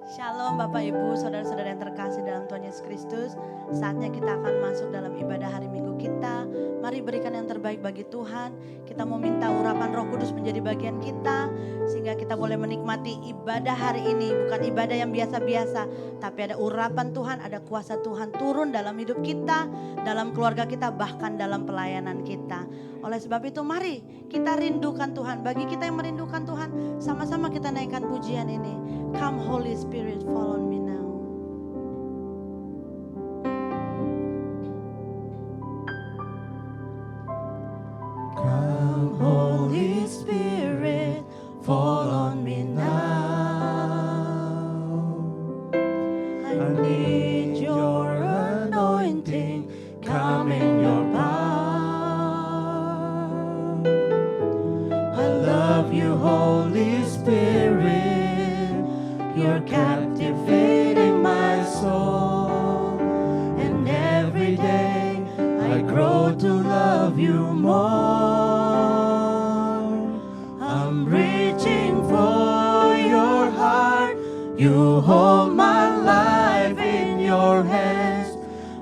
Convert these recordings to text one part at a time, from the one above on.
Shalom Bapak Ibu, saudara-saudara yang terkasih dalam Tuhan Yesus Kristus. Saatnya kita akan masuk dalam ibadah hari Minggu kita. Mari berikan yang terbaik bagi Tuhan. Kita mau minta urapan Roh Kudus menjadi bagian kita, sehingga kita boleh menikmati ibadah hari ini. Bukan ibadah yang biasa-biasa, tapi ada urapan Tuhan, ada kuasa Tuhan turun dalam hidup kita, dalam keluarga kita, bahkan dalam pelayanan kita. Oleh sebab itu mari kita rindukan Tuhan. Bagi kita yang merindukan Tuhan, sama-sama kita naikkan pujian ini. Come Holy Spirit, fall on me now. Come Holy Spirit, fall on me now. I need your anointing, come in your power. I love you, Holy Spirit. You're captivating my soul, and every day I grow to love you more. I'm reaching for your heart. You hold my life in your hands,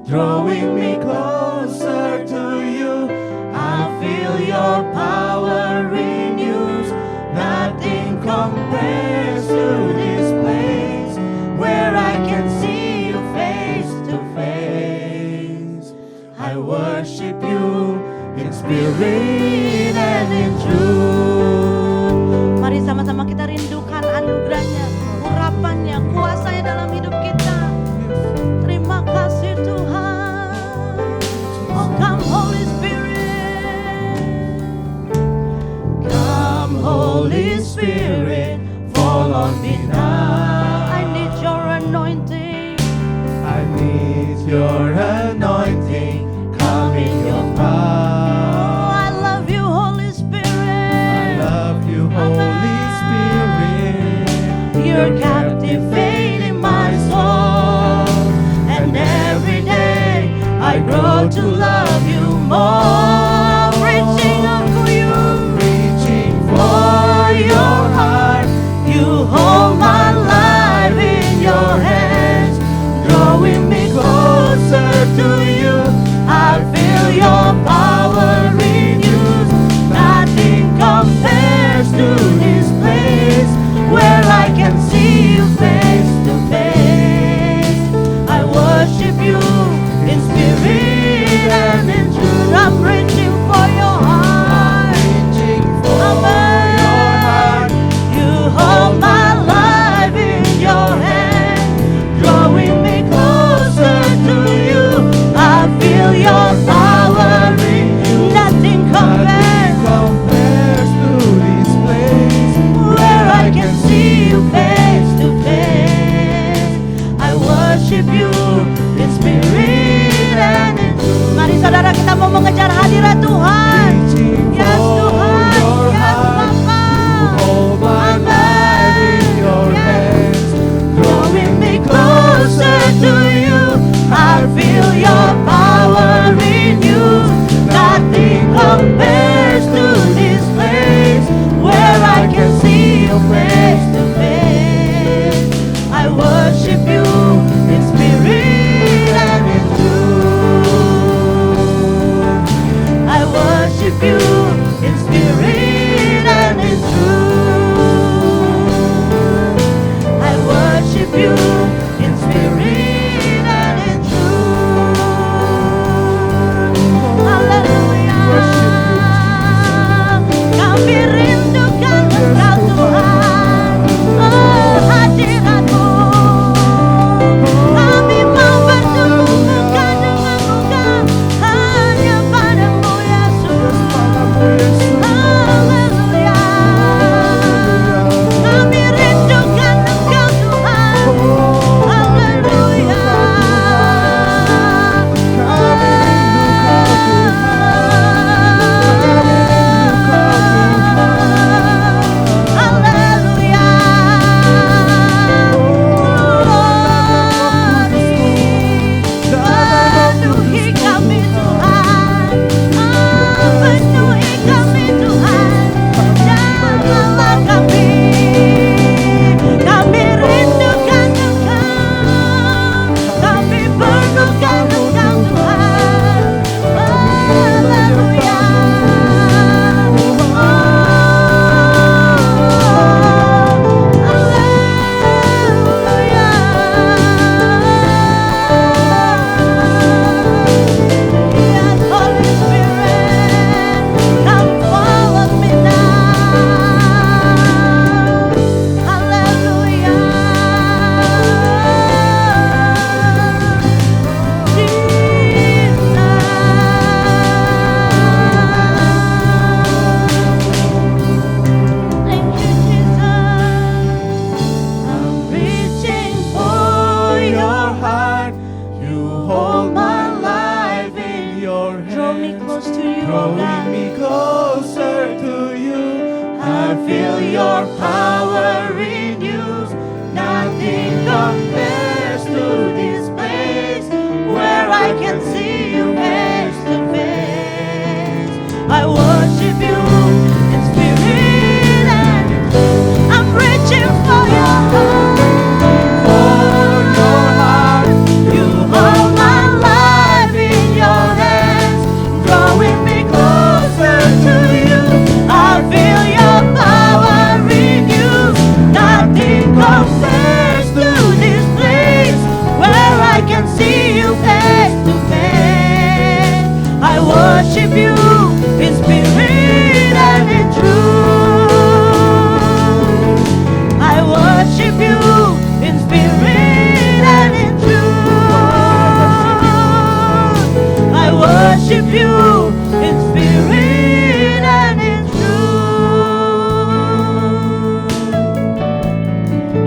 drawing me closer to you. I feel your power renews. Nothing compares to this place where I can see you face to face. I worship you in spirit and in truth. Mari sama-sama kita rindukan anugerahnya, urapannya, kuasanya dalam hidup kita. Terima kasih Tuhan. Oh come Holy Spirit, come Holy Spirit, fall on me now. I need your anointing. I need your anointing. Come in your power. I love you, Holy Spirit. I love you, Holy Spirit. You're captivating my soul, and every day I grow to love you more. I'm reaching up for you. I'm reaching for your heart. You hold my life in your hands, drawing me closer to you. I feel your power renews. Nothing compares to this place where I can see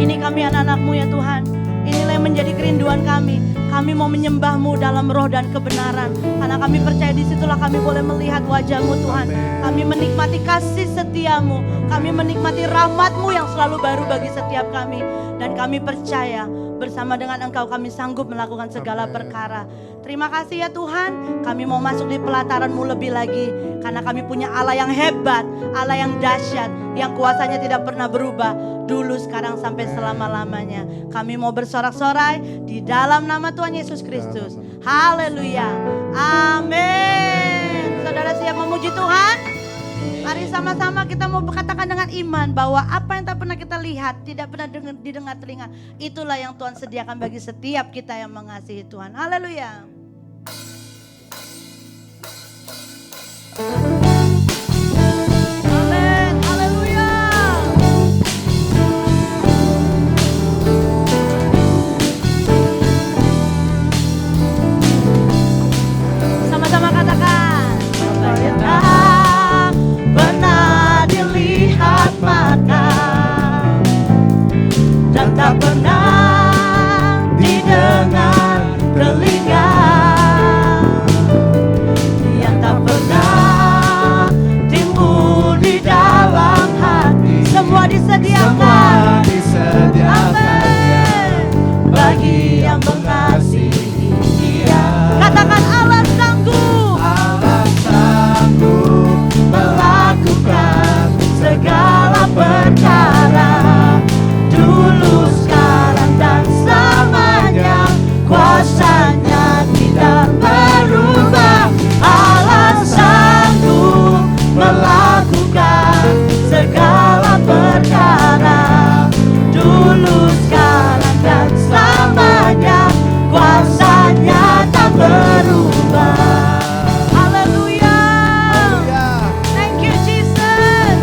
Ini kami anak-anak-Mu ya Tuhan. Inilah yang menjadi kerinduan kami. Kami mau menyembah-Mu dalam roh dan kebenaran. Karena kami percaya disitulah kami boleh melihat wajah-Mu Tuhan. Kami menikmati kasih setia-Mu. Kami menikmati rahmat-Mu yang selalu baru bagi setiap kami. Dan kami percaya bersama dengan Engkau kami sanggup melakukan segala perkara. Terima kasih ya Tuhan. Kami mau masuk di pelataran-Mu lebih lagi. Karena kami punya Allah yang hebat, Allah yang dahsyat, yang kuasanya tidak pernah berubah. Dulu, sekarang, sampai selama-lamanya. Kami mau bersorak-sorai di dalam nama Tuhan Yesus Kristus. Haleluya. Amin. Saudara siap memuji Tuhan? Mari sama-sama kita mau berkatakan dengan iman bahwa apa yang tak pernah kita lihat, tidak pernah didengar telinga, itulah yang Tuhan sediakan bagi setiap kita yang mengasihi Tuhan. Haleluya. Amin. Haleluya. Sama-sama katakan. Apa yang tak pernah dilihat mata dan tak pernah didengar telinga, yang tak pernah timbul di dalam hati, semua disediakan, Amin, bagi yang mengasihi Dia. Katakan Allah sanggup, Allah sanggup melakukan segala perkara, dulu, sekarang, dan selamanya. Kuasanya tidak berubah. Allah sanggup melakukan segala perkara, dulu, sekarang, dan selamanya. Kuasanya tak berubah. Haleluya. Thank you Jesus.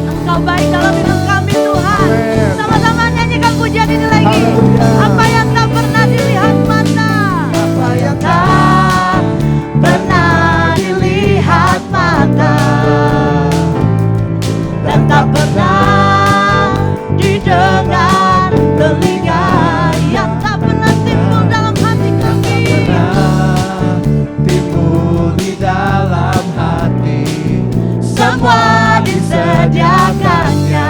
Engkau baik dalam hidup kami Tuhan. Sama-sama nyanyikan pujian ini lagi. Apa yang tak pernah dilihat mata, apa yang tak pernah dilihat mata, dan tak pernah didengar telinga, yang tak pernah timbul dalam hati kami, timbul di dalam hati, semua disediakannya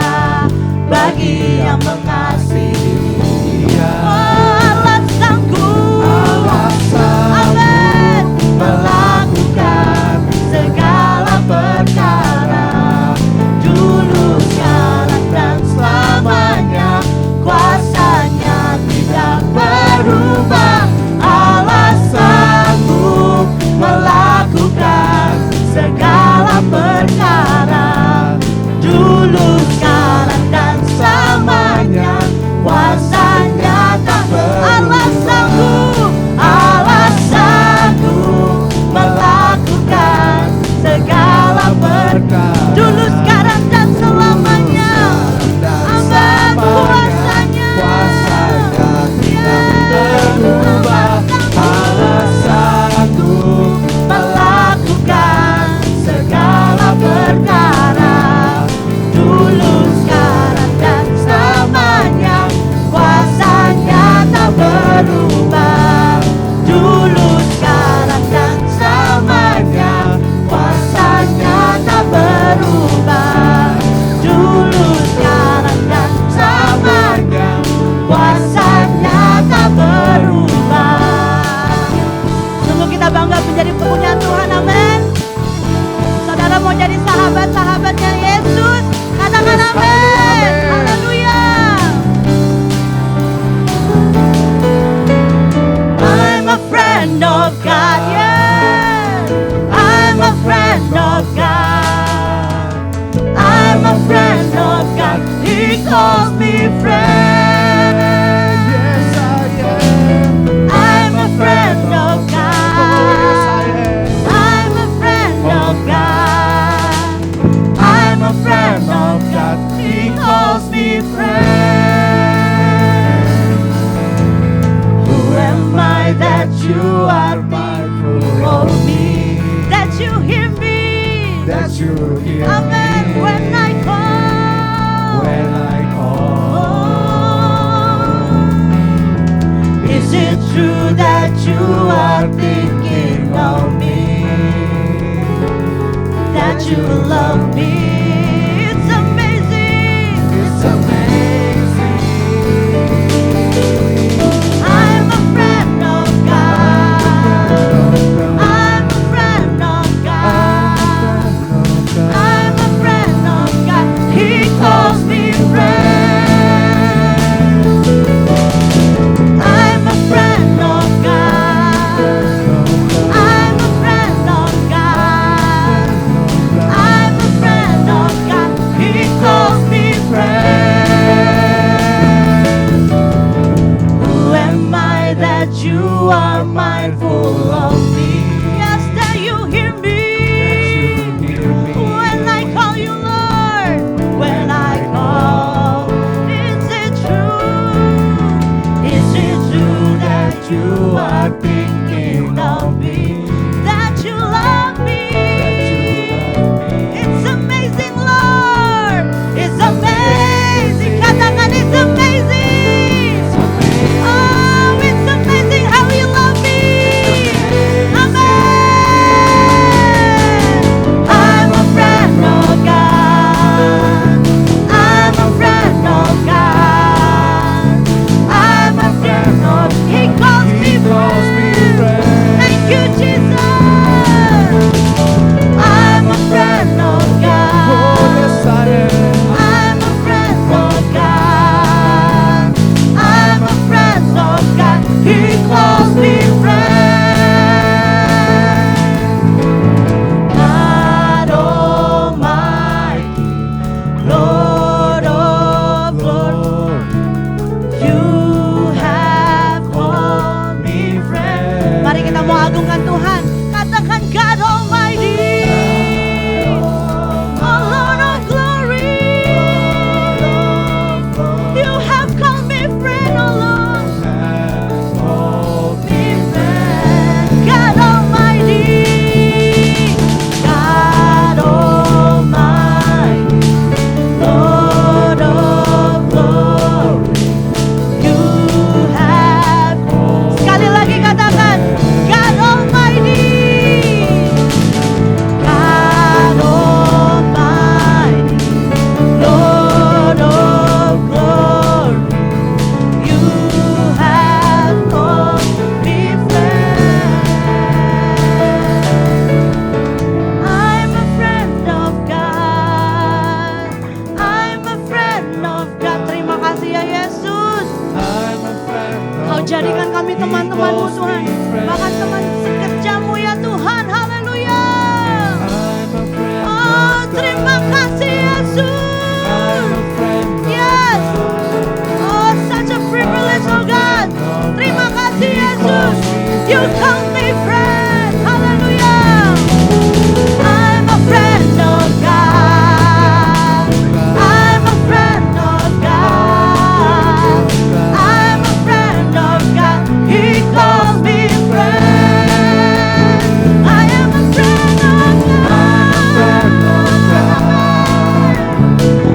bagi yang mengasihi Dia. Allah sanggup, Amin, melakukan segala perkara, dulu, sekarang, dan selamanya. Kuasanya tidak berubah. Allah sanggup melakukan segala perkara, dulu, sekarang, dan selamanya. Kuasanya tak Allah sanggup, Allah sanggup melakukan segala perkara, dulu, sekarang, dan selamanya. Amin. Kuasanya tidak berubah. Allah sanggup melakukan segala perkara, dulu, sekarang, dan selamanya. Kuasanya tak berubah. Dulu, sekarang, dan selamanya. Kuasanya tak berubah. Dulu, sekarang, dan selamanya. Kuasanya tak berubah. Sungguh kita bangga menjadi punya Tuhan, amin. Saudara mau jadi sahabat-sahabatnya Yesus, katakan amin. Haleluya. I'm a friend of God, yeah. I'm a friend of God. I'm a friend of God. He calls me friend. Yes, I am. I'm a friend of God. I'm a friend of God. I'm a friend of God. He calls me friend. Who am I that you are mindful of me? That you hear me. That you hear Amen. me When I call. when I call. you love me. It's amazing. It's amazing. I'm a friend of God. I'm a friend of God. I'm a friend of God. He calls me friend. I'm a friend of God. I'm a friend of God. I'm a friend of God. He calls me friend. Who am I that you are mindful of me? Yes, that you hear me. When I call you Lord, when I call, is it true? Is it true that you are thinking of me? That you love me? It's amazing, Lord. It's amazing. Katakan it's amazing. Oh, it's amazing how you love me. Amen. I'm a friend of God. I'm a friend of God. I'm a friend of. He calls me friend. Thank you, Jesus. I'm a friend of God. I'm a friend of God. I'm a friend of God. He calls me friend. God Almighty, Lord of Lords, you have called me friend. Mari kita mau agungkan Tuhan. Katakan God Almighty, oh Lord of glory, you have called me friend, oh Lord. Me friend. God Almighty, God Almighty, Lord of glory, you have. Sekali lagi katakan God Almighty, God Almighty, Lord of glory, you have called me friend. I'm a friend of God. I'm a friend of God. Terima kasih ya Yesus. Kau jadikan kami teman-temanmu Tuhan. Bahkan teman sekerjamu ya Tuhan. Haleluya. Oh terima kasih Yesus. Yes. Oh such a privilege oh God. Terima kasih Yesus. You call me friend. Haleluya. I'm a friend of God. I'm a friend of God. I'm a friend of God. He calls me friend. I am a friend of God.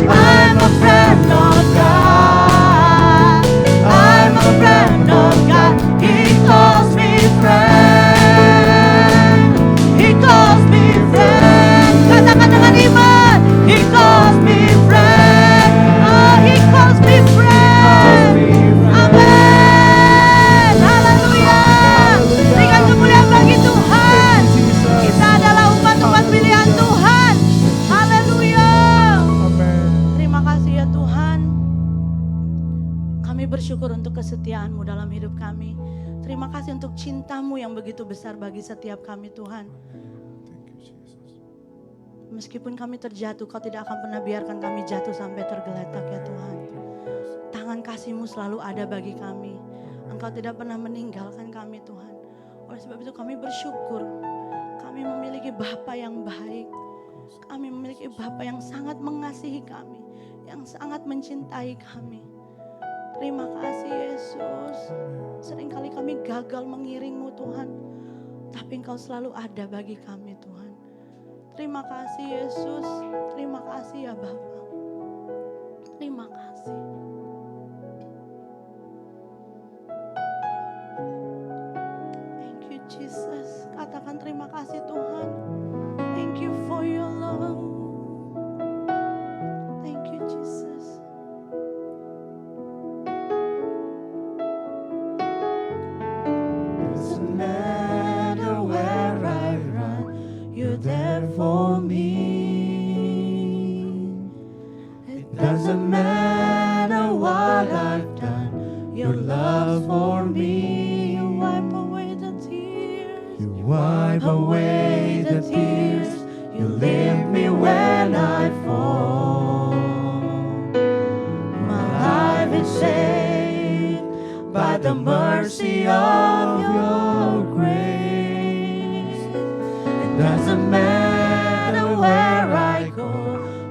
I'm a friend of God. I'm a friend of God. He calls me friend. He calls me friend. Katakan dengan iman. He calls me friend. Oh, he calls me friend. Amin. Haleluya. Berikan kemuliaan bagi Tuhan. Kita adalah umat-umat pilihan Tuhan. Haleluya. Terima kasih ya Tuhan. Kami bersyukur untuk kesetiaan-Mu dalam hidup kami. Terima kasih untuk cinta-Mu yang begitu besar bagi setiap kami Tuhan. Meskipun kami terjatuh, Kau tidak akan pernah biarkan kami jatuh sampai tergeletak ya Tuhan. Tangan kasih-Mu selalu ada bagi kami. Engkau tidak pernah meninggalkan kami Tuhan. Oleh sebab itu kami bersyukur. Kami memiliki Bapa yang baik. Kami memiliki Bapa yang sangat mengasihi kami. Yang sangat mencintai kami. Terima kasih Yesus. Seringkali kami gagal mengiring-Mu Tuhan. Tapi Engkau selalu ada bagi kami Tuhan. Terima kasih Yesus. Terima kasih ya Bapa. Terima kasih. Thank you Jesus. Katakan terima kasih Tuhan. Thank you for your love. doesn't matter what I've done, your love for me. You wipe away the tears. You wipe away the tears. You lift me when I fall. My life is saved by the mercy of your grace. It doesn't matter where I go,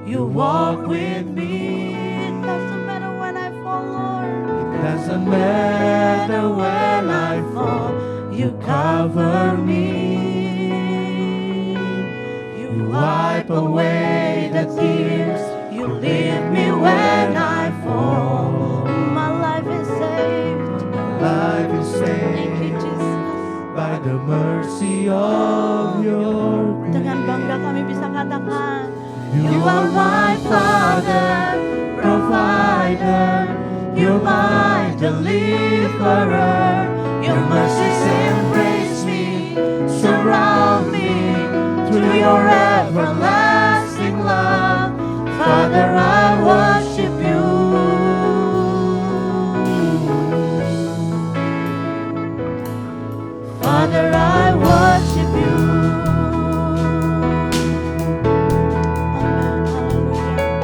you walk with me. It doesn't matter when I fall, Lord. It doesn't matter when I fall, you cover me. You wipe away the tears, you lift me when I fall. My life is saved. Life is Thank you, saved Jesus. by the mercy of your grace. Dengan bangga kami bisa katakan, You are my Father, provider. You're my deliverer. Your mercies embrace me, surround me through your everlasting love. Father, I worship you. Father, I worship you. Amen. Hallelujah.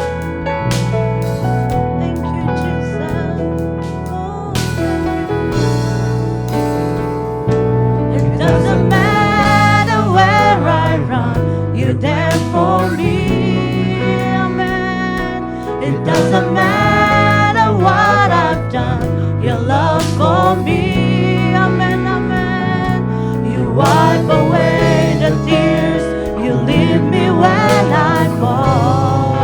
Thank you, Jesus. Oh, It doesn't matter where I run, you're there for me. amen. It doesn't matter what I've done, your love for me. Amen, amen. You wipe away the tears, you leave me when I fall.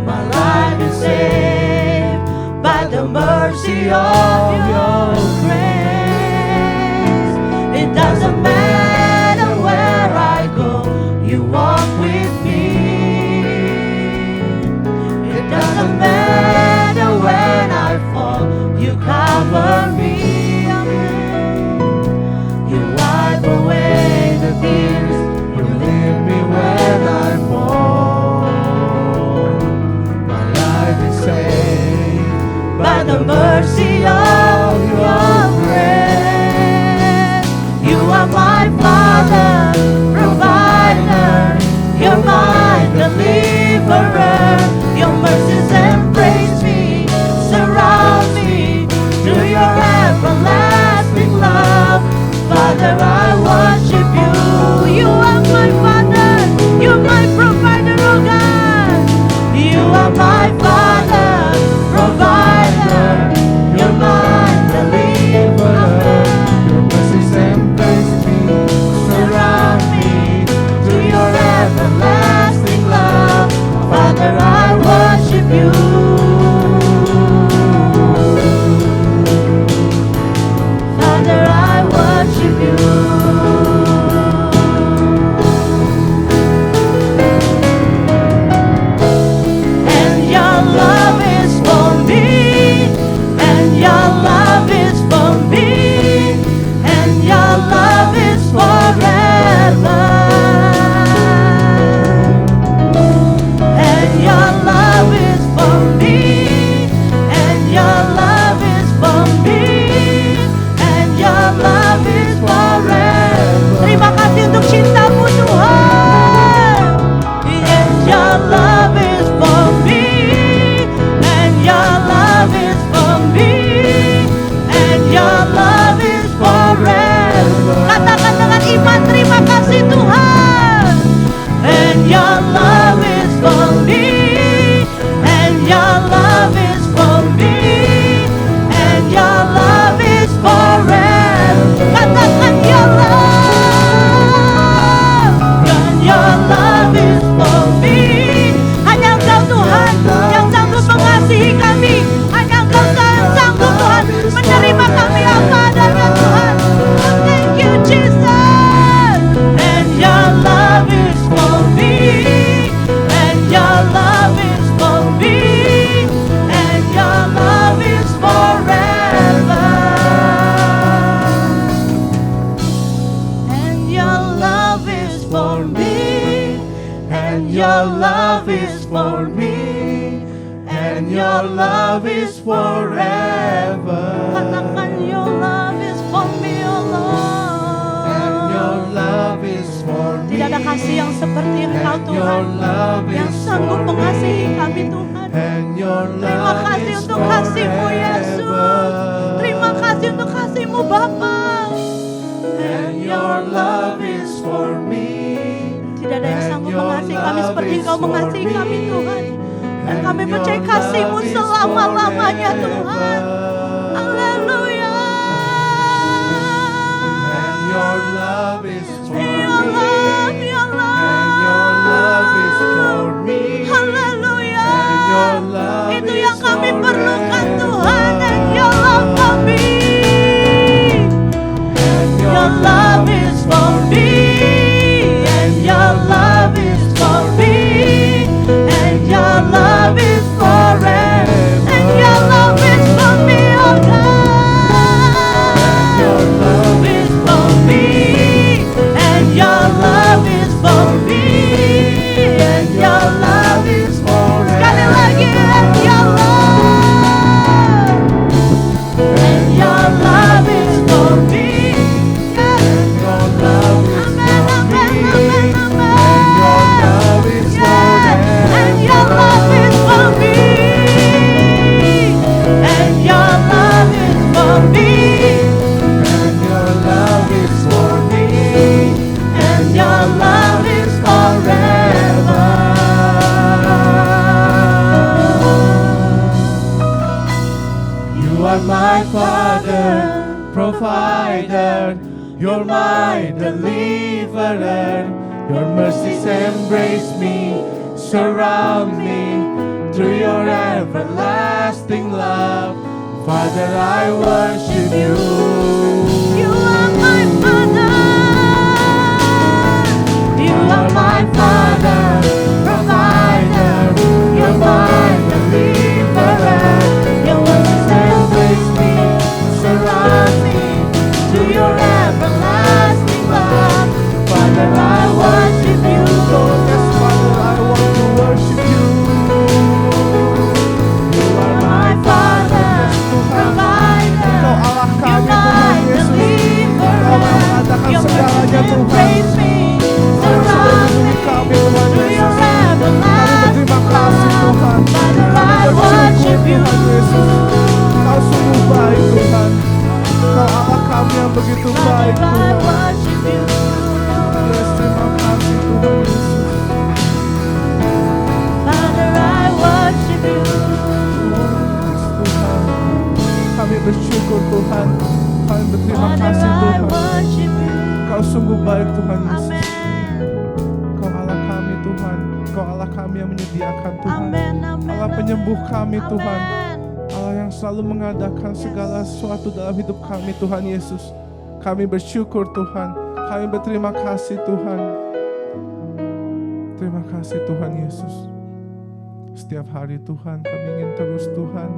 My life is saved by the mercy of your grace. It doesn't matter where I go, you walk with me. It doesn't matter when I fall, you cover me. You wipe away the tears, you lift me when I fall. My life is saved by the mercy of your grace. You are my Father, provider. You're my deliverer. Your mercies embrace me, surround me through your everlasting love. Father, I worship you. You are my Father. You're my provider, oh God. You are my Father, provider. You're my deliverer. Your mercies embrace me, surround me through your everlasting love. Father, I worship you. Father, I worship you. And your love is for me, and your love is for me, and your love is forever. And your love is for and your love is forever. Katakan your love is for me, oh Lord. And your love is for me. Tidak ada kasih yang seperti Engkau And Tuhan, your love yang is sanggup for mengasihi me. kami Tuhan. And your Terima love kasih is untuk kasih-Mu Yesus. forever. Terima kasih untuk kasih-Mu Bapa. And your love is for me. Tidak ada yang And sanggup your mengasihi kami love seperti is Engkau for mengasihi me. kami Tuhan. Dan And kami percaya your kasih-Mu love is selama-lamanya Tuhan. forever. Haleluya. And your love is for Your me. love, your love. And your love is for me. Haleluya. And your love Itu is yang kami perlukan forever. Tuhan. And your love for me. And Your love is for me. And your love is for me. And your love is forever. And your love is for me, oh God. your love is for me. And your love is for me. And your love is forever. sekali lagi. And your love. And your love is for me. Your love is Amen, for me. amen, amen, amen. And your love is forever. And your love is for me. And your love is for me. And your love is for me. And your love is forever. You are my Father, provider. You're my deliverer. Your mercies embrace me, surround me through your everlasting love. Father, I worship you. You are my Father. You are my Father, provider. You're my deliverer. Your mercies embrace me, surround me through your everlasting love. Father, I worship you. Yes, Father, I want to worship you. You are my Father, provider. Engkau Allah You're kami, my Tuhan Yesus. Engkau yang deliverer. mengadakan Your segalanya, mercies Tuhan. embrace me, surround me Kami, Tuhan through Yesus. your Kami everlasting berterima kasih, love. Tuhan. Father, Kami I bersyukur, worship you. Tuhan Yesus. Kau sungguh baik, Tuhan. Kau Allah kami yang begitu baik, Father, I Tuhan. worship you. Yes, terima kasih, Tuhan Yesus. Father, I worship you. Yes, Tuhan. Kami bersyukur, Tuhan. Kami berterima Father, kasih, I Tuhan. worship you. Kau sungguh baik, Tuhan Yesus. Amen. Kau Allah kami, Tuhan. Kau Allah kami yang menyediakan, Tuhan. Amen, amen. Allah penyembuh kami, Amen. Tuhan. Allah yang selalu mengadakan segala sesuatu dalam hidup kami, Tuhan Yesus. Kami bersyukur, Tuhan. Kami berterima kasih, Tuhan. Terima kasih, Tuhan Yesus. Setiap hari, Tuhan, kami ingin terus, Tuhan,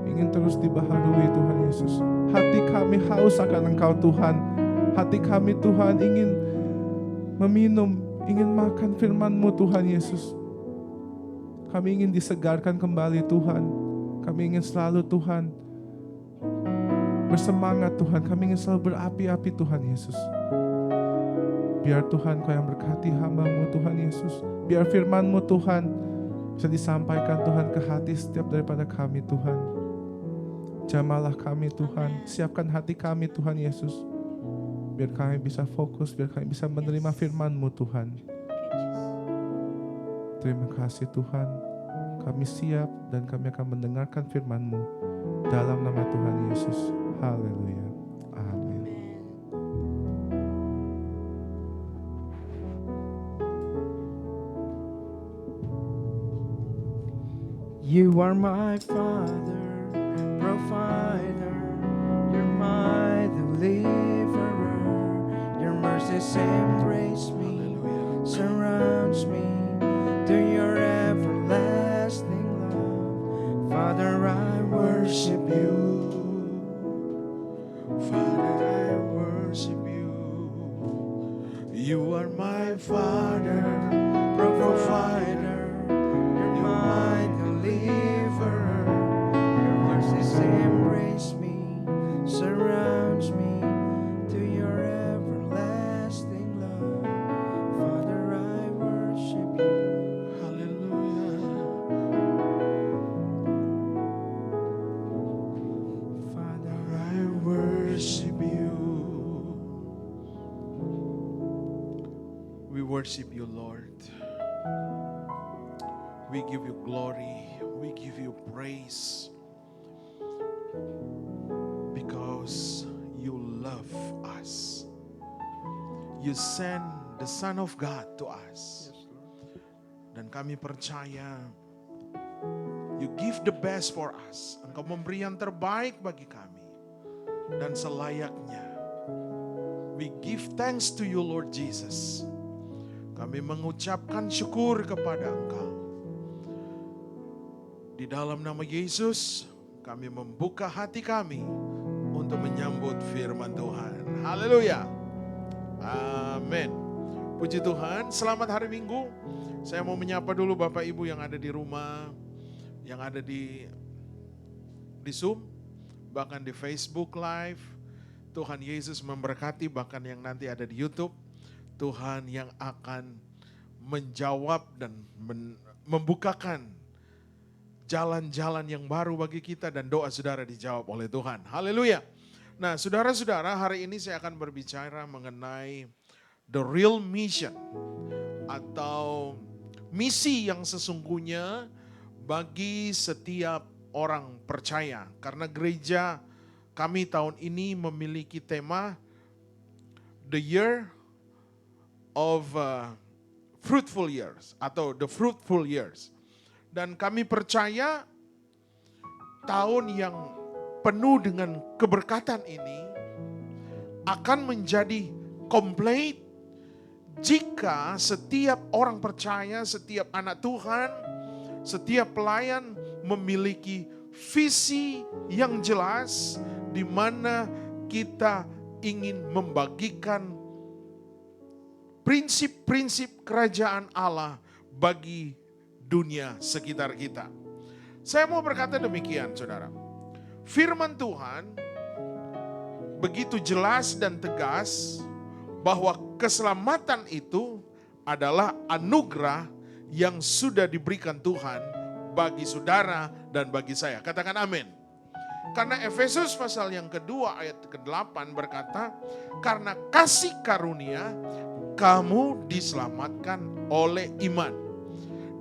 ingin terus dibaharui, Tuhan Yesus. Hati kami haus akan Engkau, Tuhan. Hati kami, Tuhan, ingin meminum, ingin makan firman-Mu, Tuhan Yesus. Kami ingin disegarkan kembali, Tuhan. Kami ingin selalu, Tuhan, bersemangat, Tuhan. Kami ingin selalu berapi-api, Tuhan Yesus. Biar Tuhan Kau yang berkati hamba-Mu, Tuhan Yesus. Biar firman-Mu, Tuhan, bisa disampaikan, Tuhan, ke hati setiap daripada kami, Tuhan. Jamahlah kami, Tuhan. Siapkan hati kami, Tuhan Yesus. Biar kami bisa fokus, biar kami bisa menerima firman-Mu, Tuhan. Terima kasih, Tuhan. Kami siap dan kami akan mendengarkan firman-Mu dalam nama Tuhan Yesus. Haleluya. Amin. You are my Father, provider. You're my deliverer. Your mercies embrace me, surrounds me. To your everlasting love, Father, I worship you. Father, I worship you. You are my Father, provider. You're my deliverer. worship you, Lord. We give you glory. We give you praise. Because you love us. You send the Son of God to us. Dan kami percaya you give the best for us. Engkau memberi yang terbaik bagi kami. Dan selayaknya we give thanks to you, Lord Jesus. Kami mengucapkan syukur kepada Engkau. Di dalam nama Yesus, kami membuka hati kami untuk menyambut firman Tuhan. Haleluya. Amin. Puji Tuhan, selamat hari Minggu. Saya mau menyapa dulu Bapak Ibu yang ada di rumah, yang ada di Zoom, bahkan di Facebook Live. Tuhan Yesus memberkati, bahkan yang nanti ada di YouTube. Tuhan yang akan menjawab dan membukakan jalan-jalan yang baru bagi kita dan doa saudara dijawab oleh Tuhan. Haleluya. Nah, saudara-saudara, hari ini saya akan berbicara mengenai the real mission atau misi yang sesungguhnya bagi setiap orang percaya. Karena gereja kami tahun ini memiliki tema The Year of Fruitful Years atau The Fruitful Years. Dan kami percaya tahun yang penuh dengan keberkatan ini akan menjadi komplit jika setiap orang percaya, setiap anak Tuhan, setiap pelayan memiliki visi yang jelas di mana kita ingin membagikan prinsip-prinsip kerajaan Allah bagi dunia sekitar kita. Saya mau berkata demikian, saudara. Firman Tuhan begitu jelas dan tegas bahwa keselamatan itu adalah anugerah yang sudah diberikan Tuhan bagi saudara dan bagi saya. Katakan amin. Karena Efesus pasal yang kedua ayat ke-8 berkata, karena kasih karunia kamu diselamatkan oleh iman.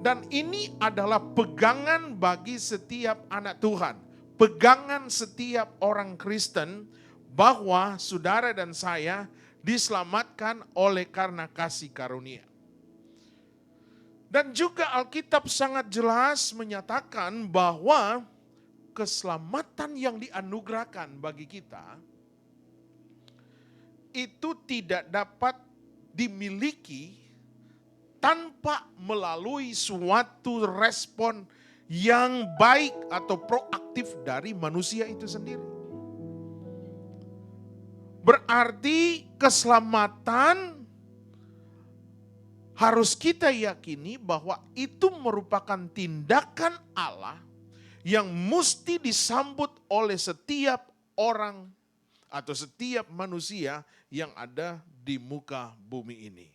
Dan ini adalah pegangan bagi setiap anak Tuhan. Pegangan setiap orang Kristen bahwa saudara dan saya diselamatkan oleh karena kasih karunia. Dan juga Alkitab sangat jelas menyatakan bahwa keselamatan yang dianugerahkan bagi kita itu tidak dapat dimiliki tanpa melalui suatu respon yang baik atau proaktif dari manusia itu sendiri. Berarti keselamatan harus kita yakini bahwa itu merupakan tindakan Allah yang mesti disambut oleh setiap orang atau setiap manusia yang ada di muka bumi ini.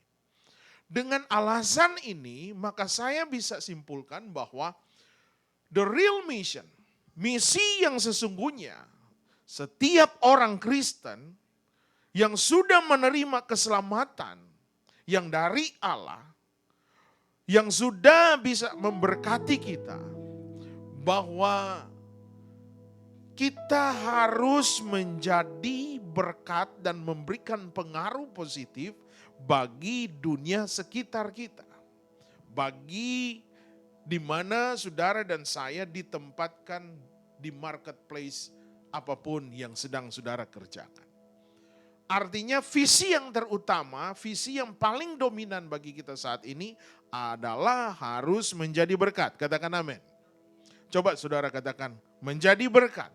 Dengan alasan ini, maka saya bisa simpulkan bahwa the real mission, misi yang sesungguhnya setiap orang Kristen yang sudah menerima keselamatan yang dari Allah, yang sudah bisa memberkati kita, bahwa kita harus menjadi berkat dan memberikan pengaruh positif bagi dunia sekitar kita. Bagi di mana saudara dan saya ditempatkan di marketplace apapun yang sedang saudara kerjakan. Artinya visi yang terutama, visi yang paling dominan bagi kita saat ini adalah harus menjadi berkat. Katakan amin. Coba saudara katakan, menjadi berkat.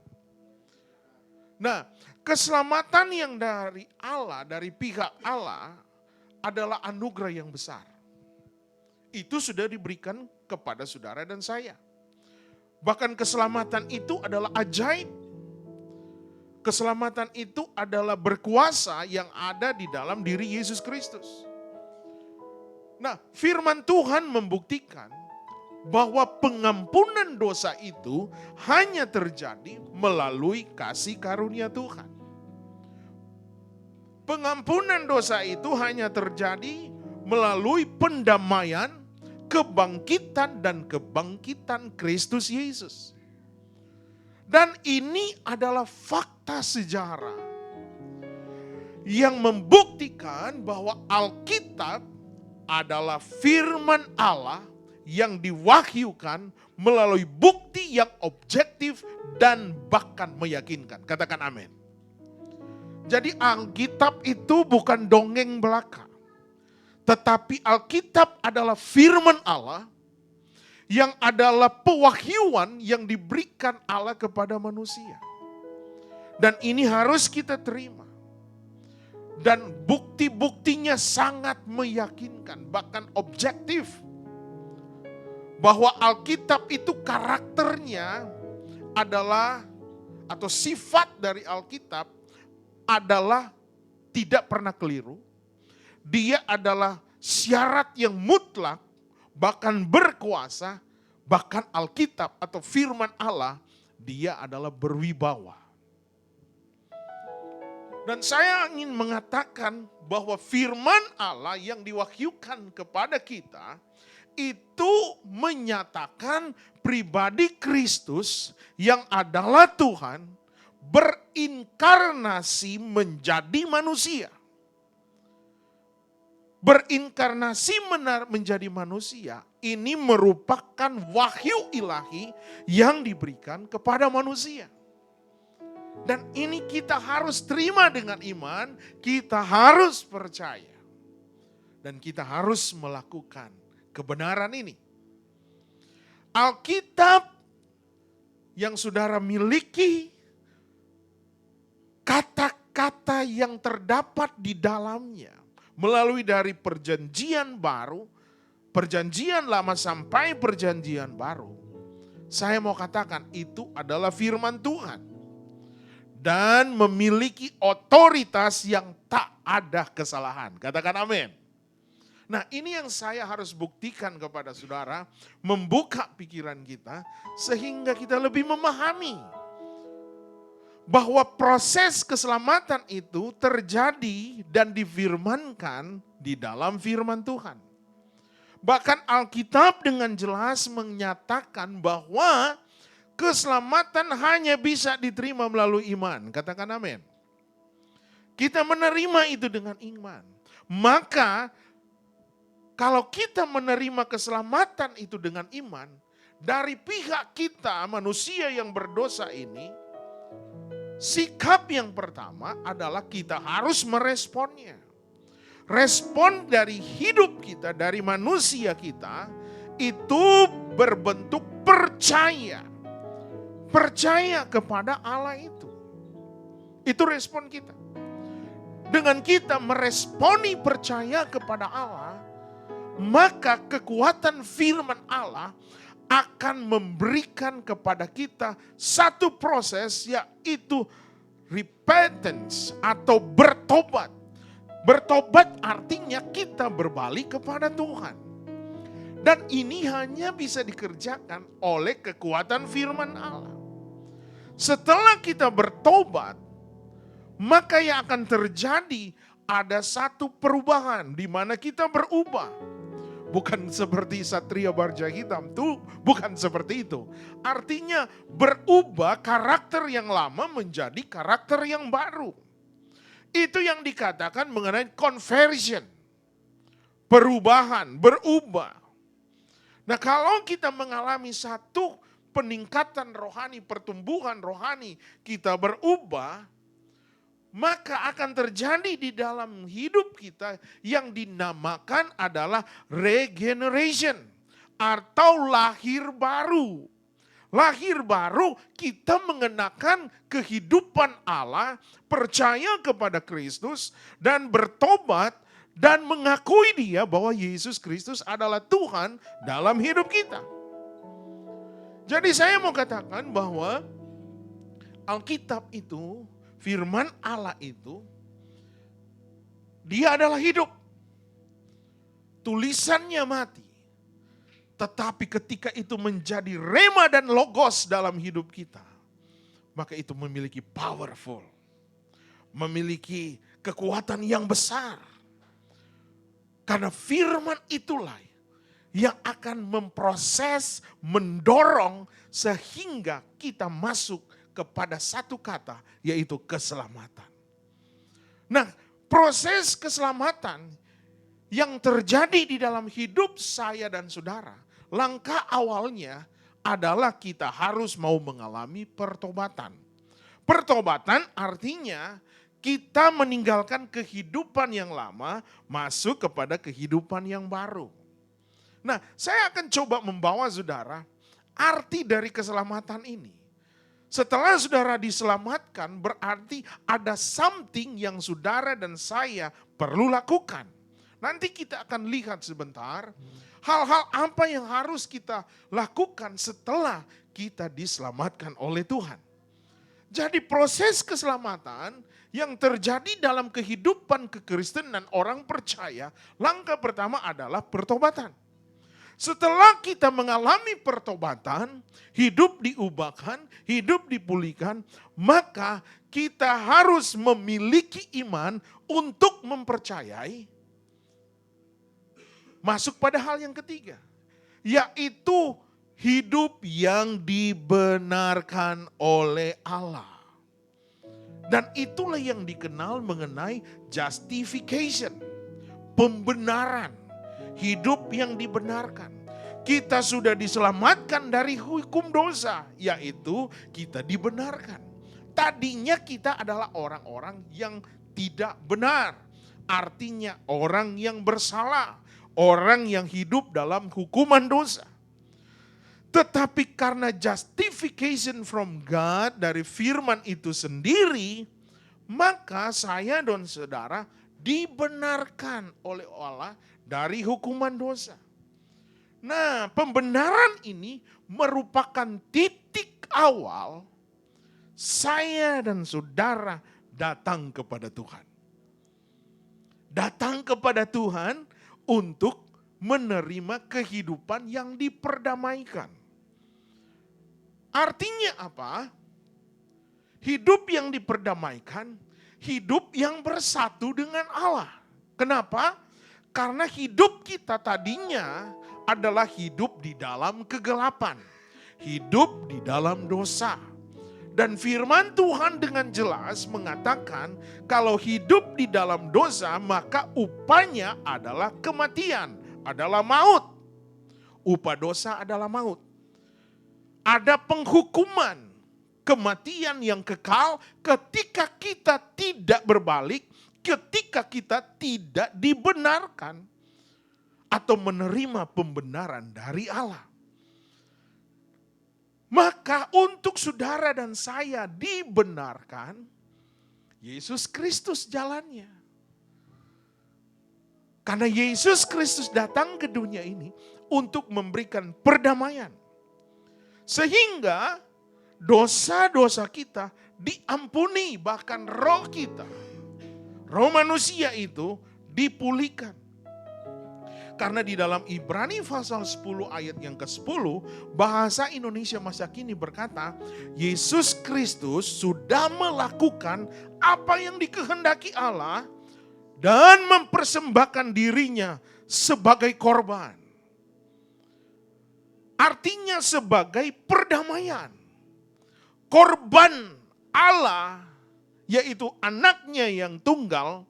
Nah, keselamatan yang dari Allah, dari pihak Allah adalah anugerah yang besar. Itu sudah diberikan kepada saudara dan saya. Bahkan keselamatan itu adalah ajaib. Keselamatan itu adalah berkuasa yang ada di dalam diri Yesus Kristus. Nah, firman Tuhan membuktikan bahwa pengampunan dosa itu hanya terjadi melalui kasih karunia Tuhan. Pengampunan dosa itu hanya terjadi melalui pendamaian, kebangkitan dan kebangkitan Kristus Yesus. Dan ini adalah fakta sejarah yang membuktikan bahwa Alkitab adalah firman Allah yang diwahyukan melalui bukti yang objektif dan bahkan meyakinkan. Katakan amin. Jadi Alkitab itu bukan dongeng belaka. Tetapi Alkitab adalah firman Allah yang adalah pewahyuan yang diberikan Allah kepada manusia. Dan ini harus kita terima. Dan bukti-buktinya sangat meyakinkan, bahkan objektif. Bahwa Alkitab itu karakternya adalah, atau sifat dari Alkitab adalah tidak pernah keliru. Dia adalah syarat yang mutlak, bahkan berkuasa, bahkan Alkitab atau firman Allah, dia adalah berwibawa. Dan saya ingin mengatakan bahwa firman Allah yang diwahyukan kepada kita itu menyatakan pribadi Kristus yang adalah Tuhan berinkarnasi menjadi manusia. Berinkarnasi menjadi manusia ini merupakan wahyu ilahi yang diberikan kepada manusia. Dan ini kita harus terima dengan iman, kita harus percaya. Dan kita harus melakukan kebenaran ini. Alkitab yang saudara miliki, kata-kata yang terdapat di dalamnya, melalui dari perjanjian baru, perjanjian lama sampai perjanjian baru. Saya mau katakan itu adalah firman Tuhan. Dan memiliki otoritas yang tak ada kesalahan. Katakan amin. Nah, ini yang saya harus buktikan kepada saudara, membuka pikiran kita sehingga kita lebih memahami bahwa proses keselamatan itu terjadi dan difirmankan di dalam firman Tuhan. Bahkan Alkitab dengan jelas menyatakan bahwa keselamatan hanya bisa diterima melalui iman. Katakan amin. Kita menerima itu dengan iman. Maka kalau kita menerima keselamatan itu dengan iman, dari pihak kita manusia yang berdosa ini, sikap yang pertama adalah kita harus meresponnya. Respon dari hidup kita, dari manusia kita, itu berbentuk percaya. Percaya kepada Allah itu. Itu respon kita. Dengan kita meresponi percaya kepada Allah, maka kekuatan firman Allah akan memberikan kepada kita satu proses, yaitu repentance atau bertobat. Bertobat artinya kita berbalik kepada Tuhan. Dan ini hanya bisa dikerjakan oleh kekuatan firman Allah. Setelah kita bertobat, maka yang akan terjadi ada satu perubahan di mana kita berubah. Bukan seperti Satria Barja Hitam, tuh bukan seperti itu. Artinya berubah karakter yang lama menjadi karakter yang baru. Itu yang dikatakan mengenai conversion. Perubahan, berubah. Nah, kalau kita mengalami satu peningkatan rohani, pertumbuhan rohani, kita berubah, maka akan terjadi di dalam hidup kita yang dinamakan adalah regeneration atau lahir baru. Lahir baru kita mengenakan kehidupan Allah, percaya kepada Kristus dan bertobat dan mengakui dia bahwa Yesus Kristus adalah Tuhan dalam hidup kita. Jadi saya mau katakan bahwa Alkitab itu, firman Allah itu, dia adalah hidup. Tulisannya mati. Tetapi ketika itu menjadi rema dan logos dalam hidup kita, maka itu memiliki powerful. Memiliki kekuatan yang besar. Karena firman itulah yang akan memproses, mendorong sehingga kita masuk kepada satu kata, yaitu keselamatan. Nah, proses keselamatan yang terjadi di dalam hidup saya dan saudara, langkah awalnya adalah kita harus mau mengalami pertobatan. Pertobatan artinya kita meninggalkan kehidupan yang lama, masuk kepada kehidupan yang baru. Nah, saya akan coba membawa saudara arti dari keselamatan ini. Setelah saudara diselamatkan, berarti ada something yang saudara dan saya perlu lakukan. Nanti kita akan lihat sebentar hal-hal apa yang harus kita lakukan setelah kita diselamatkan oleh Tuhan. Jadi proses keselamatan yang terjadi dalam kehidupan kekristenan orang percaya, langkah pertama adalah pertobatan. Setelah kita mengalami pertobatan, hidup diubahkan, hidup dipulihkan, maka kita harus memiliki iman untuk mempercayai. Masuk pada hal yang ketiga, yaitu hidup yang dibenarkan oleh Allah. Dan itulah yang dikenal mengenai justification, pembenaran, hidup yang dibenarkan. Kita sudah diselamatkan dari hukum dosa, yaitu kita dibenarkan. Tadinya kita adalah orang-orang yang tidak benar, artinya orang yang bersalah, orang yang hidup dalam hukuman dosa. Tetapi karena justification from God dari firman itu sendiri, maka saya dan saudara dibenarkan oleh Allah dari hukuman dosa. Nah, pembenaran ini merupakan titik awal saya dan saudara datang kepada Tuhan. Datang kepada Tuhan untuk menerima kehidupan yang diperdamaikan. Artinya apa? Hidup yang diperdamaikan, hidup yang bersatu dengan Allah. Kenapa? Karena hidup kita tadinya adalah hidup di dalam kegelapan, hidup di dalam dosa. Dan firman Tuhan dengan jelas mengatakan kalau hidup di dalam dosa maka upahnya adalah kematian, adalah maut. Upah dosa adalah maut. Ada penghukuman, kematian yang kekal ketika kita tidak berbalik, ketika kita tidak dibenarkan atau menerima pembenaran dari Allah. Maka untuk saudara dan saya dibenarkan, Yesus Kristus jalannya. Karena Yesus Kristus datang ke dunia ini untuk memberikan perdamaian. Sehingga dosa-dosa kita diampuni, bahkan roh kita, roh manusia itu dipulihkan. Karena di dalam Ibrani pasal 10 ayat yang ke-10, bahasa Indonesia masa kini berkata, Yesus Kristus sudah melakukan apa yang dikehendaki Allah dan mempersembahkan dirinya sebagai korban. Artinya sebagai perdamaian. Korban Allah, yaitu anaknya yang tunggal,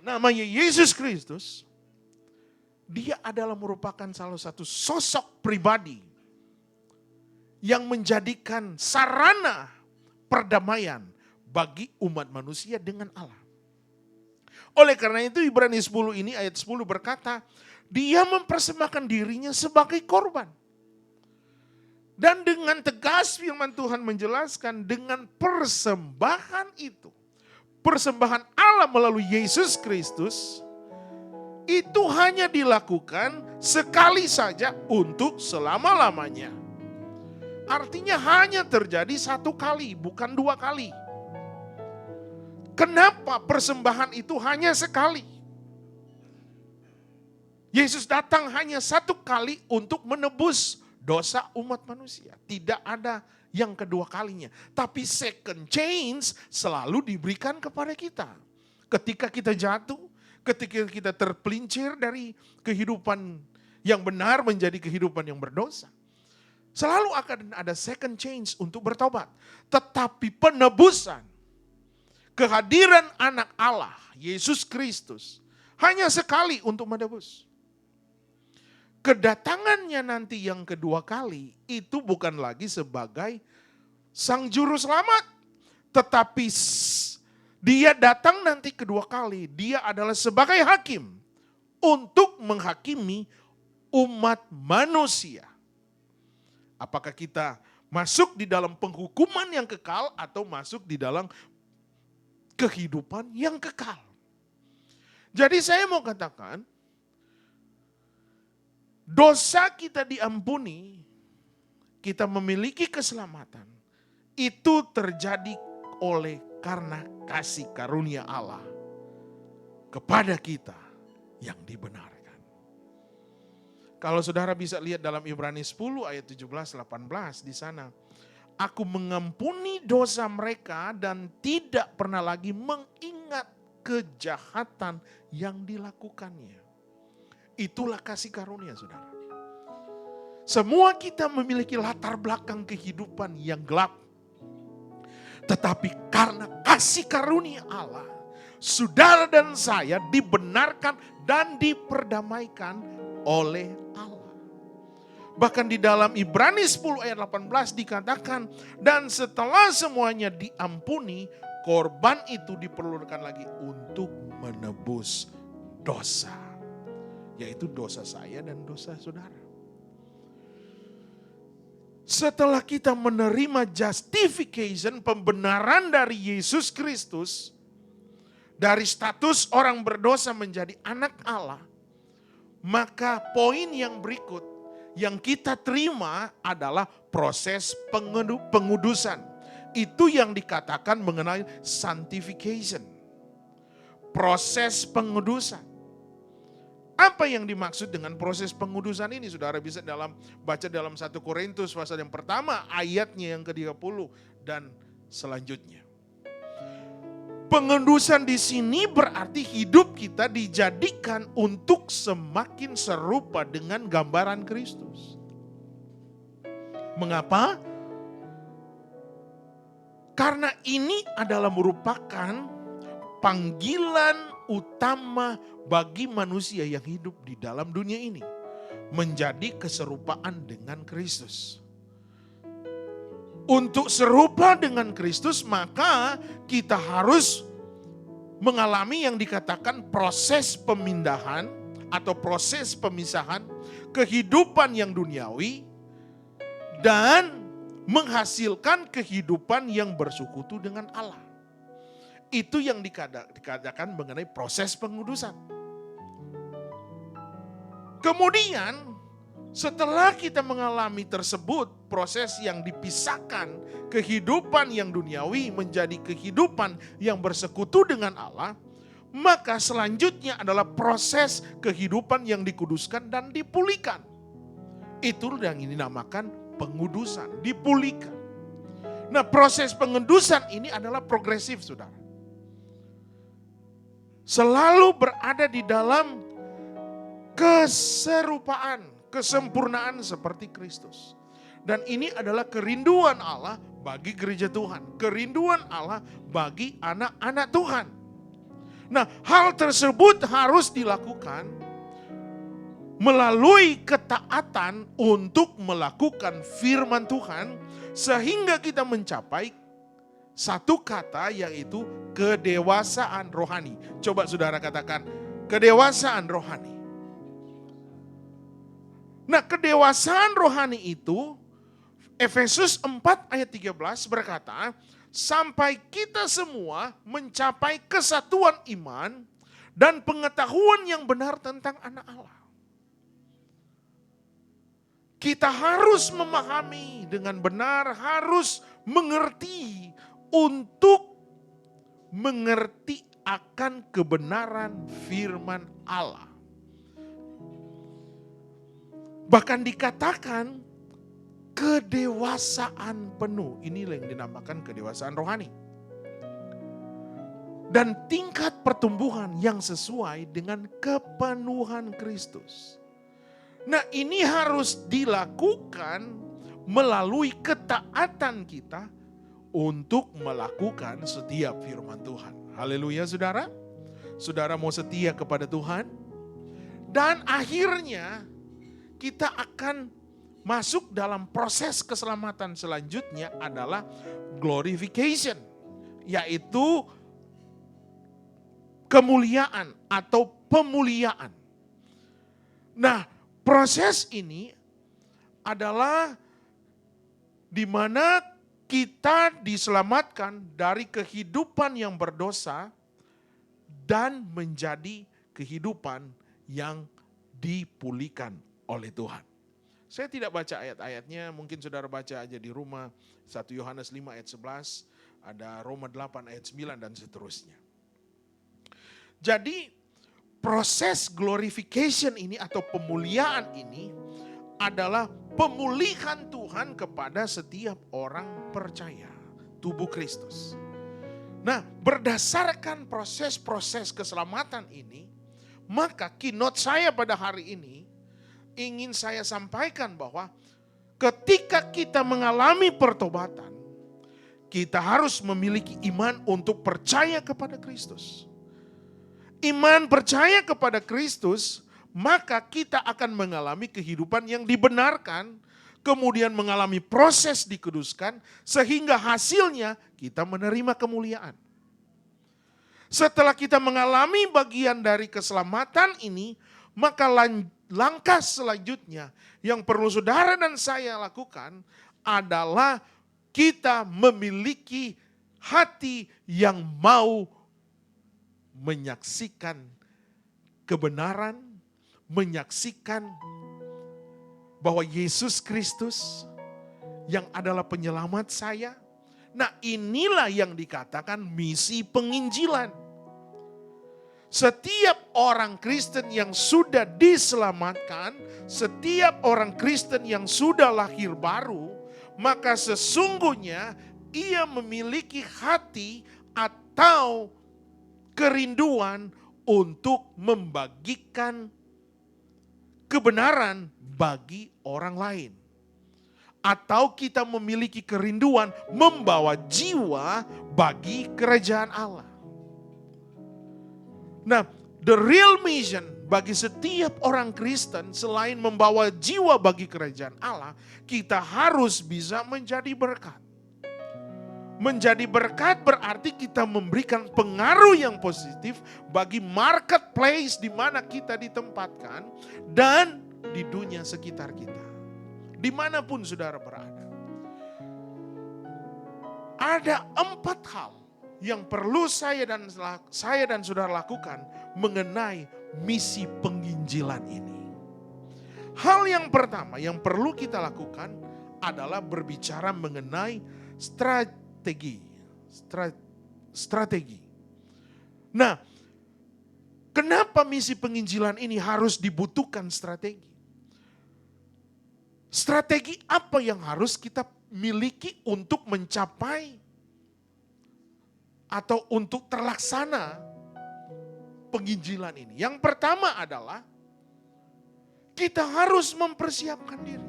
namanya Yesus Kristus, dia adalah merupakan salah satu sosok pribadi yang menjadikan sarana perdamaian bagi umat manusia dengan Allah. Oleh karena itu Ibrani 10 ini ayat 10 berkata, dia mempersembahkan dirinya sebagai korban. Dan dengan tegas firman Tuhan menjelaskan dengan persembahan itu, persembahan Allah melalui Yesus Kristus, itu hanya dilakukan sekali saja untuk selama-lamanya. Artinya hanya terjadi satu kali, bukan dua kali. Kenapa persembahan itu hanya sekali? Yesus datang hanya satu kali untuk menebus dosa umat manusia. Tidak ada yang kedua kalinya. Tapi second chance selalu diberikan kepada kita. Ketika kita jatuh, Ketika kita terpelincir dari kehidupan yang benar menjadi kehidupan yang berdosa, selalu akan ada second chance untuk bertobat. Tetapi penebusan, kehadiran anak Allah, Yesus Kristus, hanya sekali untuk menebus. Kedatangannya nanti yang kedua kali, itu bukan lagi sebagai Sang Juru Selamat. Tetapi dia datang nanti kedua kali, dia adalah sebagai hakim untuk menghakimi umat manusia. Apakah kita masuk di dalam penghukuman yang kekal atau masuk di dalam kehidupan yang kekal? Jadi saya mau katakan, dosa kita diampuni, kita memiliki keselamatan, itu terjadi oleh karena kasih karunia Allah kepada kita yang dibenarkan. Kalau saudara bisa lihat dalam Ibrani 10 ayat 17-18 di sana. Aku mengampuni dosa mereka dan tidak pernah lagi mengingat kejahatan yang dilakukannya. Itulah kasih karunia, saudara. Semua kita memiliki latar belakang kehidupan yang gelap. Tetapi karena kasih karunia Allah, saudara dan saya dibenarkan dan diperdamaikan oleh Allah. Bahkan di dalam Ibrani 10 ayat 18 dikatakan, dan setelah semuanya diampuni, korban itu diperlukan lagi untuk menebus dosa. Yaitu dosa saya dan dosa saudara. Setelah kita menerima justification, pembenaran dari Yesus Kristus, dari status orang berdosa menjadi anak Allah, maka poin yang berikut yang kita terima adalah proses pengudusan. Itu yang dikatakan mengenai sanctification. Proses pengudusan. Apa yang dimaksud dengan proses pengudusan ini? Saudara bisa baca dalam 1 Korintus pasal yang pertama ayatnya yang ke-30 dan selanjutnya. Pengudusan di sini berarti hidup kita dijadikan untuk semakin serupa dengan gambaran Kristus. Mengapa? Karena ini adalah merupakan panggilan utama bagi manusia yang hidup di dalam dunia ini. Menjadi keserupaan dengan Kristus. Untuk serupa dengan Kristus maka kita harus mengalami yang dikatakan proses pemindahan atau proses pemisahan kehidupan yang duniawi dan menghasilkan kehidupan yang bersekutu dengan Allah. Itu yang dikatakan mengenai proses pengudusan. Kemudian setelah kita mengalami tersebut, proses yang dipisahkan kehidupan yang duniawi menjadi kehidupan yang bersekutu dengan Allah, maka selanjutnya adalah proses kehidupan yang dikuduskan dan dipulihkan. Itu yang dinamakan pengudusan, dipulihkan. Nah, proses pengudusan ini adalah progresif, saudara. Selalu berada di dalam keserupaan, kesempurnaan seperti Kristus. Dan ini adalah kerinduan Allah bagi gereja Tuhan. Kerinduan Allah bagi anak-anak Tuhan. Nah, hal tersebut harus dilakukan melalui ketaatan untuk melakukan firman Tuhan. Sehingga kita mencapai satu kata yaitu kedewasaan rohani. Coba saudara katakan kedewasaan rohani. Nah, kedewasaan rohani itu Efesus 4 ayat 13 berkata, sampai kita semua mencapai kesatuan iman dan pengetahuan yang benar tentang anak Allah. Kita harus memahami dengan benar, harus mengerti untuk mengerti akan kebenaran firman Allah. Bahkan dikatakan kedewasaan penuh. Inilah yang dinamakan kedewasaan rohani. dan tingkat pertumbuhan yang sesuai dengan kepenuhan Kristus. Nah, ini harus dilakukan melalui ketaatan kita untuk melakukan setiap firman Tuhan. Haleluya, saudara. Saudara mau setia kepada Tuhan. Dan akhirnya kita akan masuk dalam proses keselamatan selanjutnya adalah glorification. Yaitu kemuliaan atau pemuliaan. Nah, proses ini adalah di mana kita diselamatkan dari kehidupan yang berdosa dan menjadi kehidupan yang dipulihkan oleh Tuhan. Saya tidak baca ayat-ayatnya, mungkin saudara baca aja di rumah. 1 Yohanes 5 ayat 11, ada Roma 8 ayat 9 dan seterusnya. Jadi proses glorification ini atau pemuliaan ini adalah pemulihan Tuhan kepada setiap orang percaya, tubuh Kristus. Nah, berdasarkan proses-proses keselamatan ini, maka keynote saya pada hari ini ingin saya sampaikan bahwa ketika kita mengalami pertobatan, kita harus memiliki iman untuk percaya kepada Kristus. Iman percaya kepada Kristus, maka kita akan mengalami kehidupan yang dibenarkan, kemudian mengalami proses dikuduskan, sehingga hasilnya kita menerima kemuliaan. Setelah kita mengalami bagian dari keselamatan ini, maka langkah selanjutnya yang perlu saudara dan saya lakukan adalah kita memiliki hati yang mau menyaksikan kebenaran, menyaksikan bahwa Yesus Kristus yang adalah penyelamat saya. Nah, inilah yang dikatakan misi penginjilan. Setiap orang Kristen yang sudah diselamatkan, setiap orang Kristen yang sudah lahir baru, maka sesungguhnya ia memiliki hati atau kerinduan untuk membagikan kebenaran bagi orang lain. Atau kita memiliki kerinduan membawa jiwa bagi kerajaan Allah. Nah, the real mission bagi setiap orang Kristen selain membawa jiwa bagi kerajaan Allah, kita harus bisa menjadi berkat. Menjadi berkat berarti kita memberikan pengaruh yang positif bagi marketplace di mana kita ditempatkan dan di dunia sekitar kita. Dimanapun saudara berada. Ada 4 hal yang perlu saya dan saudara lakukan mengenai misi penginjilan ini. Hal yang pertama yang perlu kita lakukan adalah berbicara mengenai strategi. Nah, kenapa misi penginjilan ini harus dibutuhkan strategi? Strategi apa yang harus kita miliki untuk mencapai atau untuk terlaksana penginjilan ini? Yang pertama adalah kita harus mempersiapkan diri.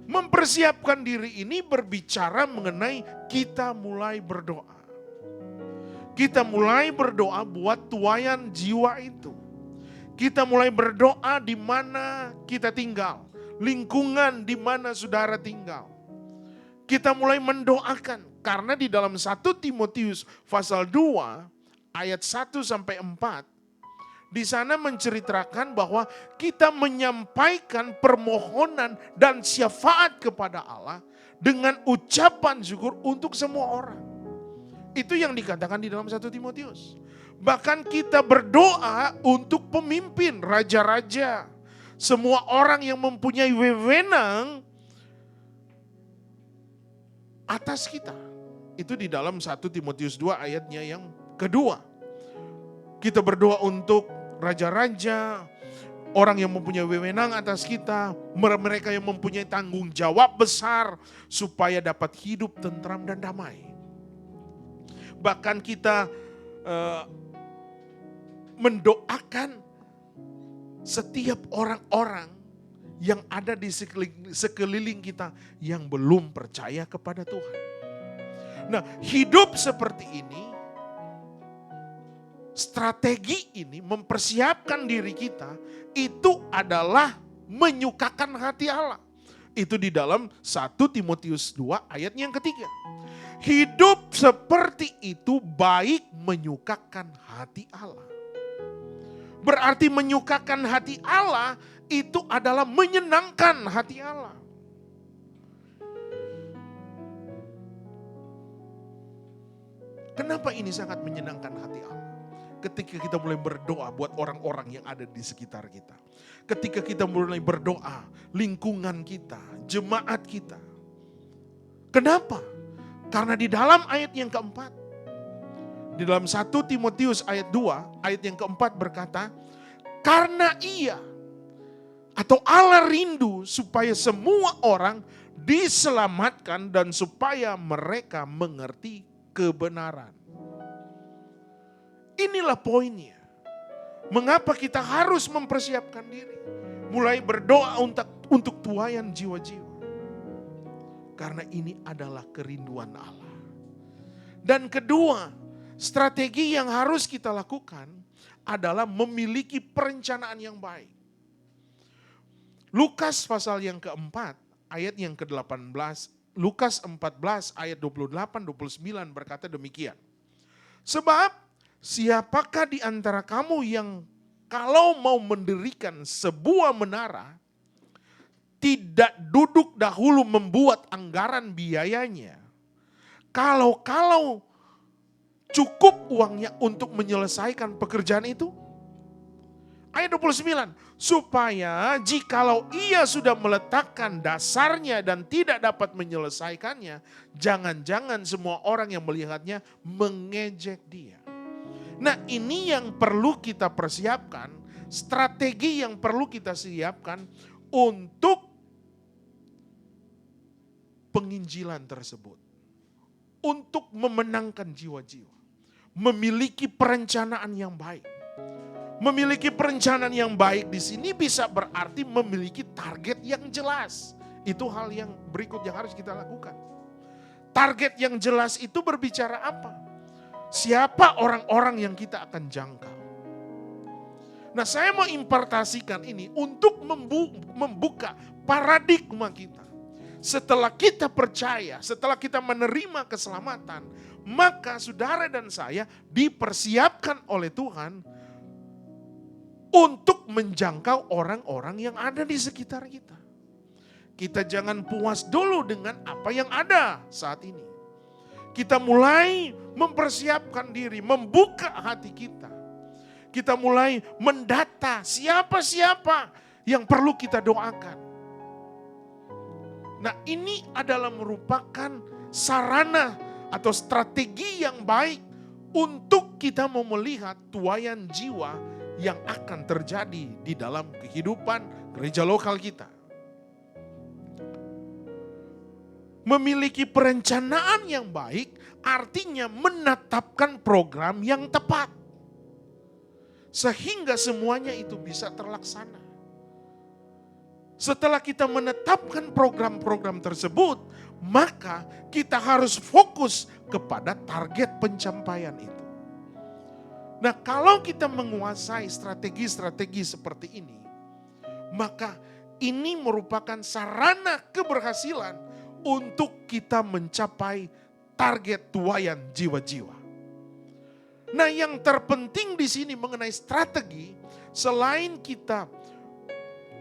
Mempersiapkan diri ini berbicara mengenai kita mulai berdoa. Kita mulai berdoa buat tuaian jiwa itu. Kita mulai berdoa di mana kita tinggal. Lingkungan di mana saudara tinggal. Kita mulai mendoakan. Karena di dalam 1 Timotius pasal 2 ayat 1 sampai 4. Di sana menceritakan bahwa kita menyampaikan permohonan dan syafaat kepada Allah dengan ucapan syukur untuk semua orang. Itu yang dikatakan di dalam 1 Timotius. Bahkan kita berdoa untuk pemimpin, raja-raja. Semua orang yang mempunyai wewenang atas kita. Itu di dalam 1 Timotius 2 ayatnya yang kedua. Kita berdoa untuk raja-raja, orang yang mempunyai wewenang atas kita, mereka yang mempunyai tanggung jawab besar supaya dapat hidup tentram dan damai. Bahkan kita mendoakan setiap orang-orang yang ada di sekeliling kita yang belum percaya kepada Tuhan. Nah, hidup seperti ini, strategi ini mempersiapkan diri kita, itu adalah menyukakan hati Allah. Itu di dalam 1 Timotius 2 ayat yang ketiga. Hidup seperti itu baik menyukakan hati Allah. Berarti menyukakan hati Allah itu adalah menyenangkan hati Allah. Kenapa ini sangat menyenangkan hati Allah? Ketika kita mulai berdoa buat orang-orang yang ada di sekitar kita. Ketika kita mulai berdoa, lingkungan kita, jemaat kita. Kenapa? Karena di dalam ayat yang keempat, di dalam 1 Timotius ayat 2, ayat yang keempat berkata, karena ia atau Allah rindu supaya semua orang diselamatkan dan supaya mereka mengerti kebenaran. Inilah poinnya. Mengapa kita harus mempersiapkan diri. Mulai berdoa untuk tuaian jiwa-jiwa. Karena ini adalah kerinduan Allah. Dan kedua, strategi yang harus kita lakukan adalah memiliki perencanaan yang baik. Lukas pasal yang keempat, ayat yang ke-18, Lukas 14 ayat 28-29 berkata demikian. Sebab siapakah di antara kamu yang kalau mau mendirikan sebuah menara, tidak duduk dahulu membuat anggaran biayanya. Kalau cukup uangnya untuk menyelesaikan pekerjaan itu. Ayat 29, supaya jikalau ia sudah meletakkan dasarnya dan tidak dapat menyelesaikannya, jangan-jangan semua orang yang melihatnya mengejek dia. Nah, ini yang perlu kita persiapkan, strategi yang perlu kita siapkan untuk penginjilan tersebut. Untuk memenangkan jiwa-jiwa. Memiliki perencanaan yang baik. Memiliki perencanaan yang baik di sini bisa berarti memiliki target yang jelas. Itu hal yang berikut yang harus kita lakukan. Target yang jelas itu berbicara apa? Siapa orang-orang yang kita akan jangkau? Nah, saya mau impartasikan ini untuk membuka paradigma kita. Setelah kita percaya, setelah kita menerima keselamatan, maka saudara dan saya dipersiapkan oleh Tuhan untuk menjangkau orang-orang yang ada di sekitar kita. Kita jangan puas dulu dengan apa yang ada saat ini. Kita mulai mempersiapkan diri, membuka hati kita. Kita mulai mendata siapa-siapa yang perlu kita doakan. Nah, ini adalah merupakan sarana atau strategi yang baik untuk kita mau melihat tuaian jiwa yang akan terjadi di dalam kehidupan gereja lokal kita. Memiliki perencanaan yang baik artinya menetapkan program yang tepat. Sehingga semuanya itu bisa terlaksana. Setelah kita menetapkan program-program tersebut, maka kita harus fokus kepada target pencapaian itu. Nah, kalau kita menguasai strategi-strategi seperti ini, maka ini merupakan sarana keberhasilan untuk kita mencapai target tuaian jiwa-jiwa. Nah, yang terpenting di sini mengenai strategi, selain kita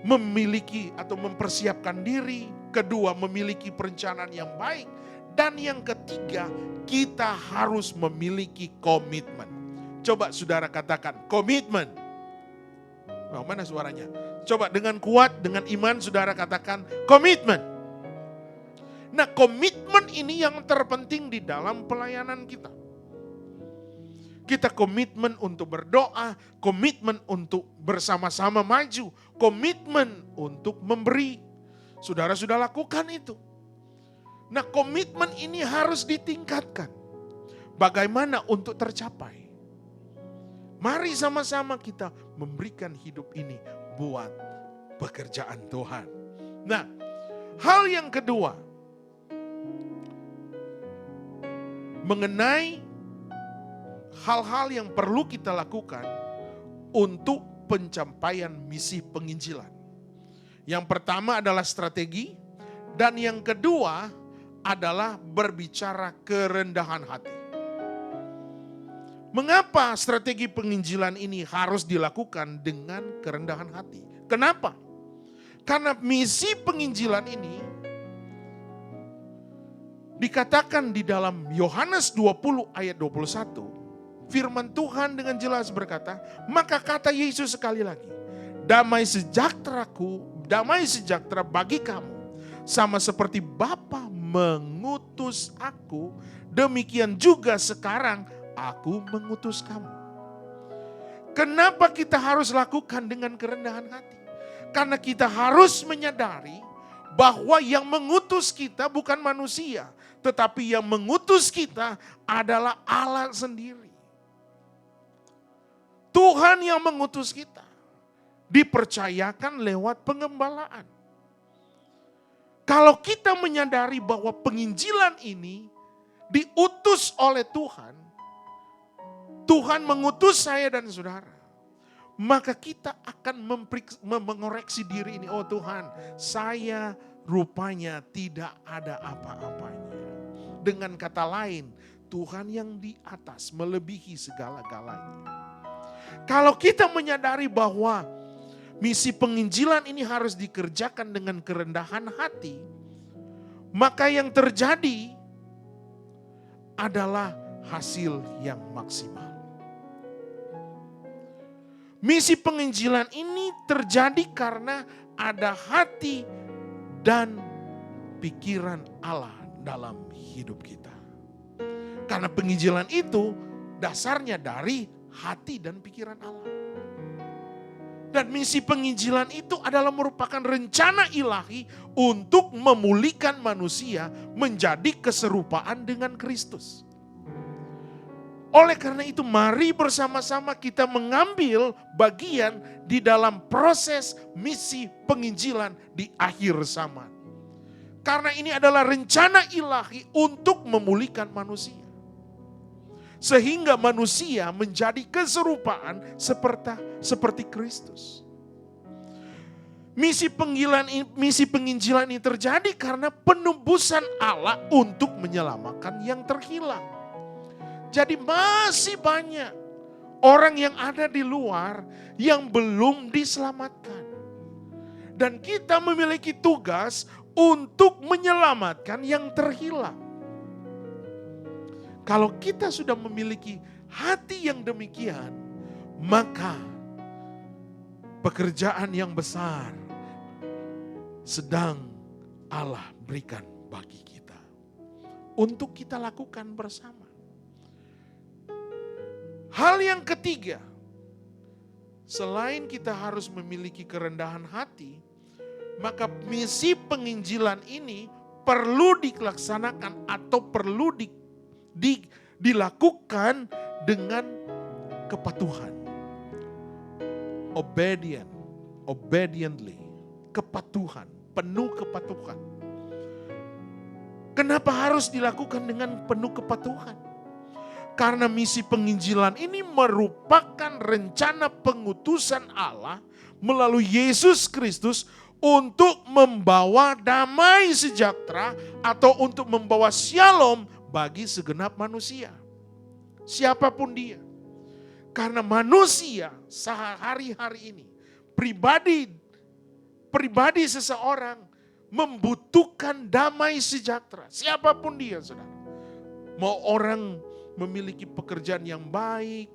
memiliki atau mempersiapkan diri, kedua memiliki perencanaan yang baik, dan yang ketiga kita harus memiliki komitmen. Coba saudara katakan komitmen. Oh, mana suaranya? Coba dengan kuat, dengan iman saudara katakan komitmen. Nah, komitmen ini yang terpenting di dalam pelayanan kita. Kita komitmen untuk berdoa, komitmen untuk bersama-sama maju, komitmen untuk memberi. Saudara sudah lakukan itu. Nah, komitmen ini harus ditingkatkan. Bagaimana untuk tercapai? Mari sama-sama kita memberikan hidup ini buat pekerjaan Tuhan. Nah, hal yang kedua, mengenai hal-hal yang perlu kita lakukan untuk pencapaian misi penginjilan. Yang pertama adalah strategi, dan yang kedua adalah berbicara kerendahan hati. Mengapa strategi penginjilan ini harus dilakukan dengan kerendahan hati? Kenapa? Karena misi penginjilan ini dikatakan di dalam Yohanes 20 ayat 21. Firman Tuhan dengan jelas berkata, maka kata Yesus sekali lagi, damai sejahtera bagi kamu, sama seperti Bapa mengutus aku, demikian juga sekarang aku mengutus kamu. Kenapa kita harus lakukan dengan kerendahan hati? Karena kita harus menyadari bahwa yang mengutus kita bukan manusia, tetapi yang mengutus kita adalah Allah sendiri. Tuhan yang mengutus kita, dipercayakan lewat pengembalaan. Kalau kita menyadari bahwa penginjilan ini diutus oleh Tuhan, Tuhan mengutus saya dan saudara, maka kita akan mengoreksi diri ini. Oh Tuhan, saya rupanya tidak ada apa-apanya. Dengan kata lain, Tuhan yang di atas melebihi segala-galanya. Kalau kita menyadari bahwa misi penginjilan ini harus dikerjakan dengan kerendahan hati, maka yang terjadi adalah hasil yang maksimal. Misi penginjilan ini terjadi karena ada hati dan pikiran Allah dalam hidup kita. Karena penginjilan itu dasarnya dari hati dan pikiran Allah. Dan misi penginjilan itu adalah merupakan rencana ilahi untuk memulihkan manusia menjadi keserupaan dengan Kristus. Oleh karena itu mari bersama-sama kita mengambil bagian di dalam proses misi penginjilan di akhir zaman. Karena ini adalah rencana ilahi untuk memulihkan manusia. Sehingga manusia menjadi keserupaan seperti Kristus. Misi penginjilan ini terjadi karena penebusan Allah untuk menyelamatkan yang terhilang. Jadi masih banyak orang yang ada di luar yang belum diselamatkan. Dan kita memiliki tugas untuk menyelamatkan yang terhilang. Kalau kita sudah memiliki hati yang demikian, maka pekerjaan yang besar sedang Allah berikan bagi kita. Untuk kita lakukan bersama. Hal yang ketiga, selain kita harus memiliki kerendahan hati, maka misi penginjilan ini perlu dilaksanakan atau perlu dilakukan dengan kepatuhan. Obediently, kepatuhan, penuh kepatuhan. Kenapa harus dilakukan dengan penuh kepatuhan? Karena misi penginjilan ini merupakan rencana pengutusan Allah melalui Yesus Kristus untuk membawa damai sejahtera atau untuk membawa shalom bagi segenap manusia. Siapapun dia. Karena manusia sehari-hari ini, pribadi seseorang membutuhkan damai sejahtera. Siapapun dia, saudara. Mau orang memiliki pekerjaan yang baik,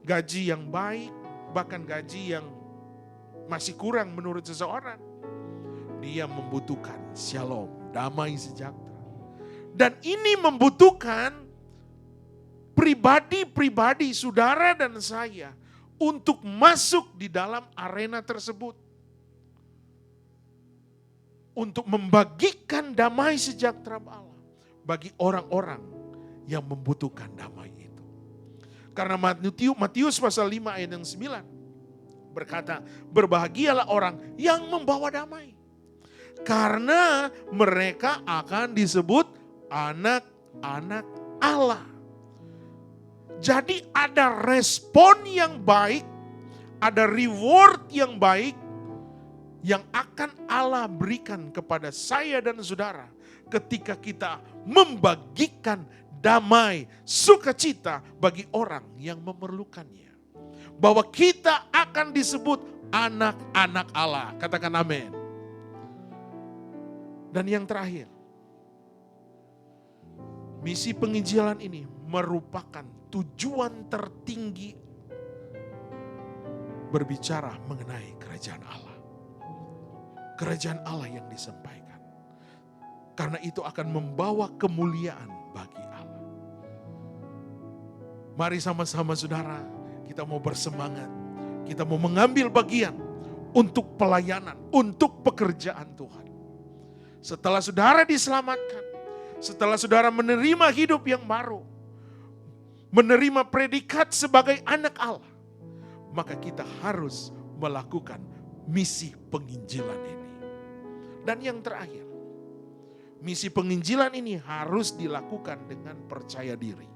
gaji yang baik, bahkan gaji yang masih kurang menurut seseorang. Dia membutuhkan shalom, damai sejahtera. Dan ini membutuhkan pribadi-pribadi saudara dan saya untuk masuk di dalam arena tersebut. Untuk membagikan damai sejahtera Allah bagi orang-orang yang membutuhkan damai itu. Karena Matius pasal 5 ayat yang 9 berkata, berbahagialah orang yang membawa damai. Karena mereka akan disebut anak-anak Allah. Jadi ada respon yang baik, ada reward yang baik yang akan Allah berikan kepada saya dan saudara ketika kita membagikan damai, sukacita bagi orang yang memerlukannya. Bahwa kita akan disebut anak-anak Allah. Katakan amin. Dan yang terakhir, misi penginjilan ini merupakan tujuan tertinggi berbicara mengenai kerajaan Allah. Kerajaan Allah yang disampaikan. Karena itu akan membawa kemuliaan bagi Allah. Mari sama-sama saudara, kita mau bersemangat. Kita mau mengambil bagian untuk pelayanan, untuk pekerjaan Tuhan. Setelah saudara diselamatkan, setelah saudara menerima hidup yang baru, menerima predikat sebagai anak Allah, maka kita harus melakukan misi penginjilan ini. Dan yang terakhir, misi penginjilan ini harus dilakukan dengan percaya diri.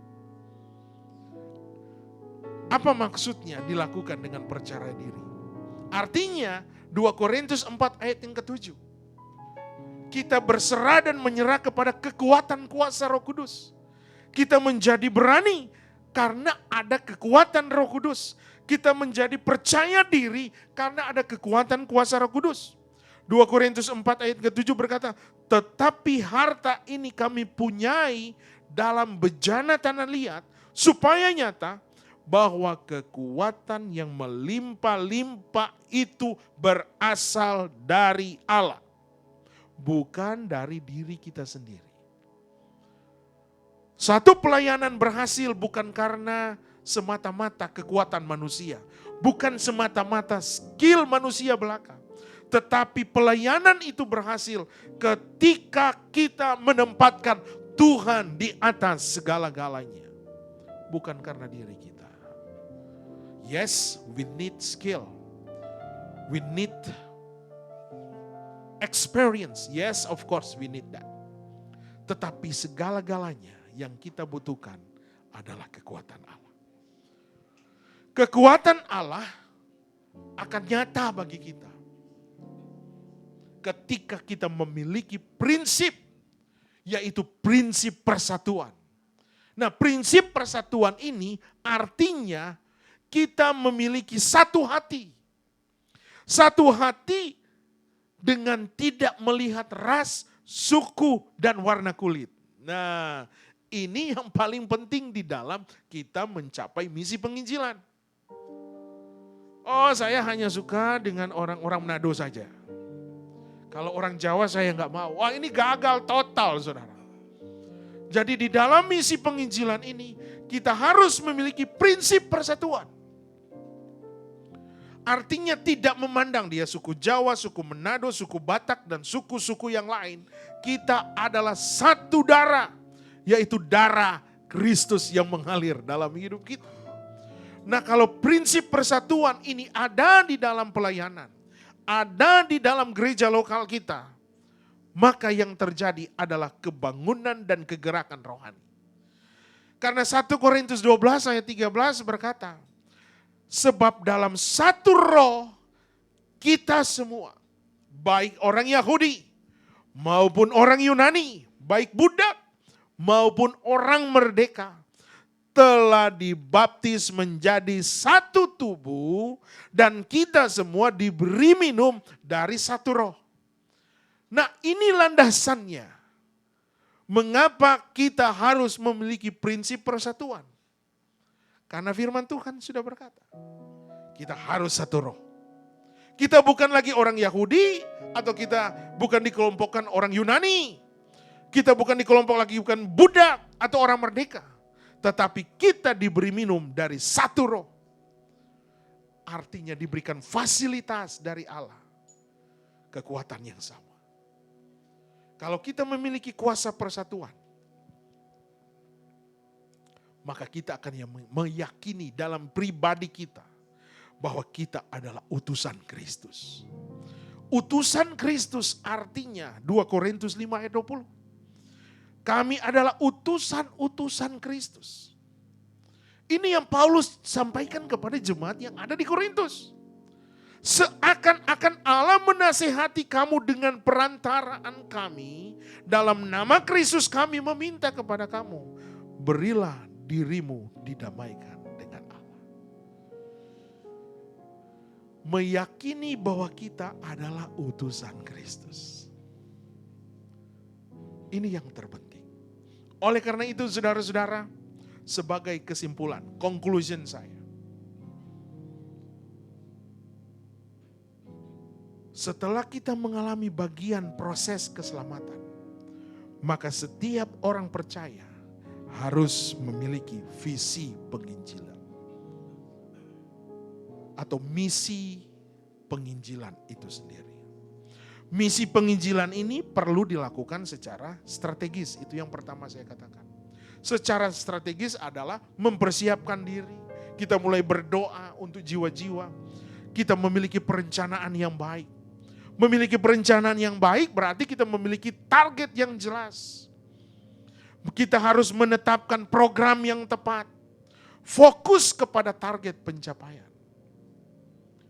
Apa maksudnya dilakukan dengan percaya diri? Artinya 2 Korintus 4 ayat yang ke-7. Kita berserah dan menyerah kepada kekuatan kuasa Roh Kudus. Kita menjadi berani karena ada kekuatan Roh Kudus. Kita menjadi percaya diri karena ada kekuatan kuasa Roh Kudus. 2 Korintus 4 ayat ke-7 berkata, tetapi harta ini kami punyai dalam bejana tanah liat, supaya nyata bahwa kekuatan yang melimpah-limpah itu berasal dari Allah. Bukan dari diri kita sendiri. Satu pelayanan berhasil bukan karena semata-mata kekuatan manusia. Bukan semata-mata skill manusia belaka. Tetapi pelayanan itu berhasil ketika kita menempatkan Tuhan di atas segala-galanya. Bukan karena diri kita. Yes, we need skill. We need experience. Yes, of course we need that. Tetapi segala-galanya yang kita butuhkan adalah kekuatan Allah. Kekuatan Allah akan nyata bagi kita ketika kita memiliki prinsip, yaitu prinsip persatuan. Nah, prinsip persatuan ini artinya kita memiliki satu hati. Satu hati dengan tidak melihat ras, suku, dan warna kulit. Nah, ini yang paling penting di dalam kita mencapai misi penginjilan. Oh, saya hanya suka dengan orang-orang Manado saja. Kalau orang Jawa saya nggak mau. Wah, ini gagal total, saudara. Jadi di dalam misi penginjilan ini, kita harus memiliki prinsip persatuan. Artinya tidak memandang dia suku Jawa, suku Manado, suku Batak, dan suku-suku yang lain. Kita adalah satu darah, yaitu darah Kristus yang mengalir dalam hidup kita. Nah, kalau prinsip persatuan ini ada di dalam pelayanan, ada di dalam gereja lokal kita, maka yang terjadi adalah kebangunan dan kegerakan rohani. Karena 1 Korintus 12 ayat 13 berkata, sebab dalam satu roh kita semua, baik orang Yahudi maupun orang Yunani, baik budak maupun orang merdeka, telah dibaptis menjadi satu tubuh dan kita semua diberi minum dari satu roh. Nah, ini landasannya. Mengapa kita harus memiliki prinsip persatuan? Karena firman Tuhan sudah berkata, kita harus satu roh. Kita bukan lagi orang Yahudi, atau kita bukan dikelompokkan orang Yunani. Kita bukan dikelompok lagi bukan budak atau orang merdeka. Tetapi kita diberi minum dari satu roh. Artinya diberikan fasilitas dari Allah. Kekuatan yang sama. Kalau kita memiliki kuasa persatuan, maka kita akan meyakini dalam pribadi kita bahwa kita adalah utusan Kristus. Utusan Kristus artinya 2 Korintus 5 ayat 20. Kami adalah utusan-utusan Kristus. Ini yang Paulus sampaikan kepada jemaat yang ada di Korintus. Seakan-akan Allah menasihati kamu dengan perantaraan kami, dalam nama Kristus kami meminta kepada kamu, berilah dirimu didamaikan dengan Allah. Meyakini bahwa kita adalah utusan Kristus. Ini yang terpenting. Oleh karena itu saudara-saudara, sebagai kesimpulan, conclusion saya. Setelah kita mengalami bagian proses keselamatan, maka setiap orang percaya harus memiliki visi penginjilan. Atau misi penginjilan itu sendiri. Misi penginjilan ini perlu dilakukan secara strategis. Itu yang pertama saya katakan. Secara strategis adalah mempersiapkan diri. Kita mulai berdoa untuk jiwa-jiwa. Kita memiliki perencanaan yang baik. Memiliki perencanaan yang baik berarti kita memiliki target yang jelas. Kita harus menetapkan program yang tepat. Fokus kepada target pencapaian.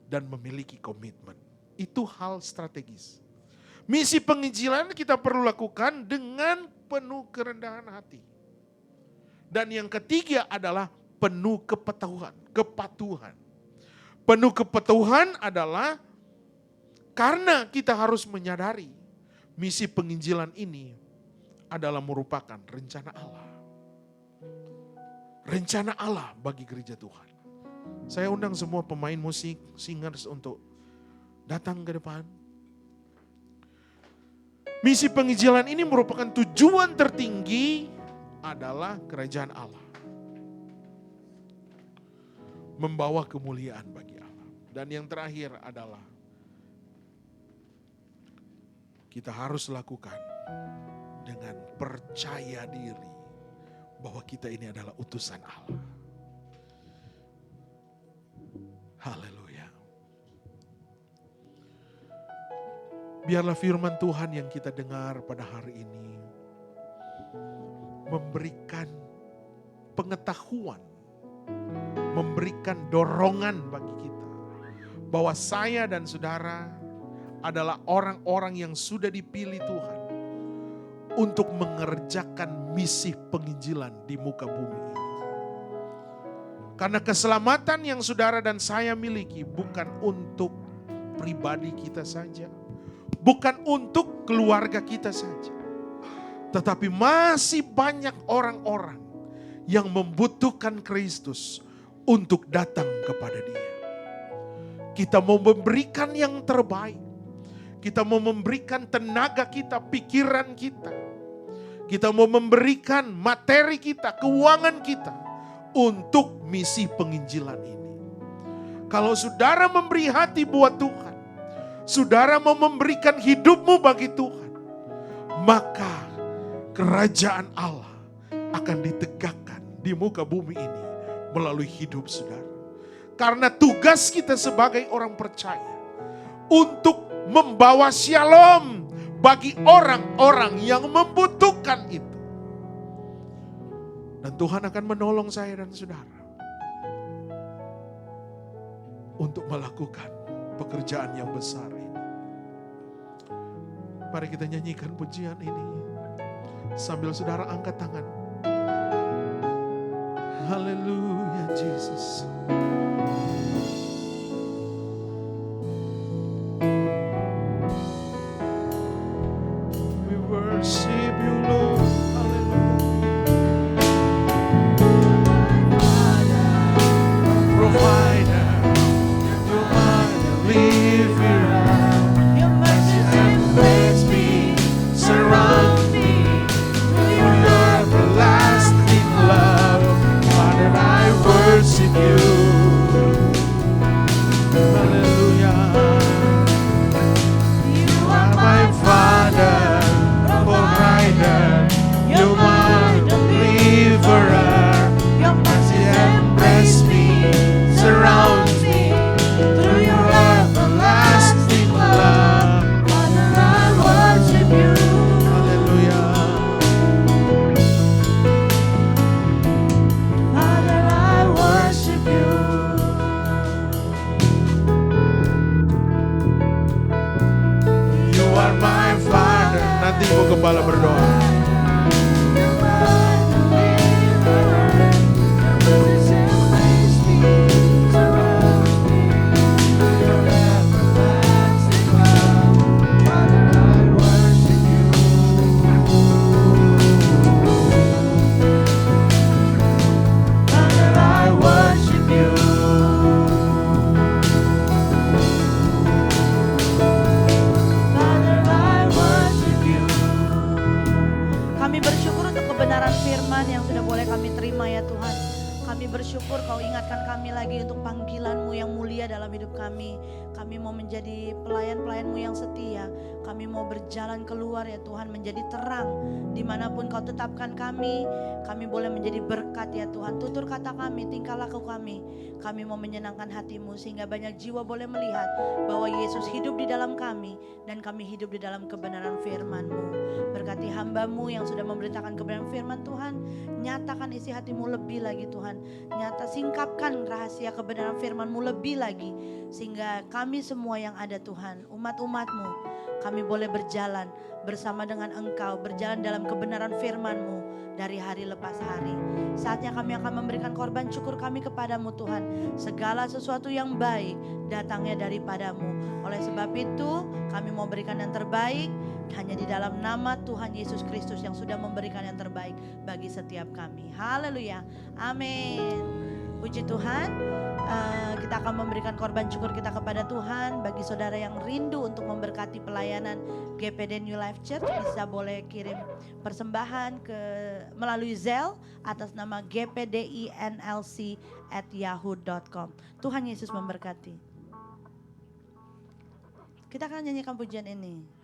Dan memiliki komitmen. Itu hal strategis. Misi penginjilan kita perlu lakukan dengan penuh kerendahan hati. Dan yang ketiga adalah penuh kepatuhan. Penuh kepatuhan adalah karena kita harus menyadari misi penginjilan ini adalah merupakan rencana Allah. Rencana Allah bagi gereja Tuhan. Saya undang semua pemain musik, singers untuk datang ke depan. Misi penginjilan ini merupakan tujuan tertinggi adalah kerajaan Allah. Membawa kemuliaan bagi Allah. Dan yang terakhir adalah kita harus lakukan dengan percaya diri bahwa kita ini adalah utusan Allah. Haleluya. Biarlah firman Tuhan yang kita dengar pada hari ini memberikan pengetahuan, memberikan dorongan bagi kita bahwa saya dan saudara adalah orang-orang yang sudah dipilih Tuhan untuk mengerjakan misi penginjilan di muka bumi ini. Karena keselamatan yang saudara dan saya miliki bukan untuk pribadi kita saja, bukan untuk keluarga kita saja, tetapi masih banyak orang-orang yang membutuhkan Kristus untuk datang kepada Dia. Kita mau memberikan yang terbaik. Kita mau memberikan tenaga kita, pikiran kita. Kita mau memberikan materi kita, keuangan kita untuk misi penginjilan ini. Kalau saudara memberi hati buat Tuhan, saudara mau memberikan hidupmu bagi Tuhan, maka kerajaan Allah akan ditegakkan di muka bumi ini melalui hidup saudara. Karena tugas kita sebagai orang percaya untuk membawa shalom bagi orang-orang yang membutuhkan itu. Dan Tuhan akan menolong saya dan saudara untuk melakukan pekerjaan yang besar ini. Mari kita nyanyikan pujian ini sambil saudara angkat tangan. Haleluya Jesus. We worship you Lord. Provider, you're my deliverer. Your mercy and grace be surround me. For your everlasting love, Father, I worship you. kebenaran firman yang sudah boleh kami terima ya Tuhan. Kami bersyukur Kau ingatkan kami lagi untuk panggilan-Mu yang mulia dalam hidup kami. Kami mau menjadi pelayan-pelayan-Mu yang setia. Kami mau berjalan keluar ya Tuhan, menjadi terang dimanapun Kau tetapkan kami. Kami boleh menjadi berkat ya Tuhan. Tutur kata kami, tingkah laku kami. Kami mau menyenangkan hati-Mu sehingga banyak jiwa boleh melihat bahwa Yesus hidup di dalam kami dan kami hidup di dalam kebenaran firman-Mu. Berkati hamba-Mu yang sudah memberitakan kebenaran firman Tuhan. Nyatakan isi hati-Mu lebih lagi Tuhan. Nyata singkapkan rahasia kebenaran firman-Mu lebih lagi. Sehingga kami semua yang ada Tuhan, umat-umat-Mu, kami boleh berjalan bersama dengan Engkau. Berjalan dalam kebenaran firman-Mu dari hari lepas hari. Saatnya kami akan memberikan korban syukur kami kepadamu Tuhan. Segala sesuatu yang baik datangnya daripadamu. Oleh sebab itu kami mau berikan yang terbaik hanya di dalam nama Tuhan Yesus Kristus yang sudah memberikan yang terbaik bagi setiap kami. Haleluya. Amin. Puji Tuhan. Kita akan memberikan korban syukur kita kepada Tuhan. Bagi saudara yang rindu untuk memberkati pelayanan GPD New Life Church, bisa boleh kirim persembahan melalui Zelle atas nama gpdinlc@yahoo.com. Tuhan Yesus memberkati. Kita akan nyanyikan pujian ini.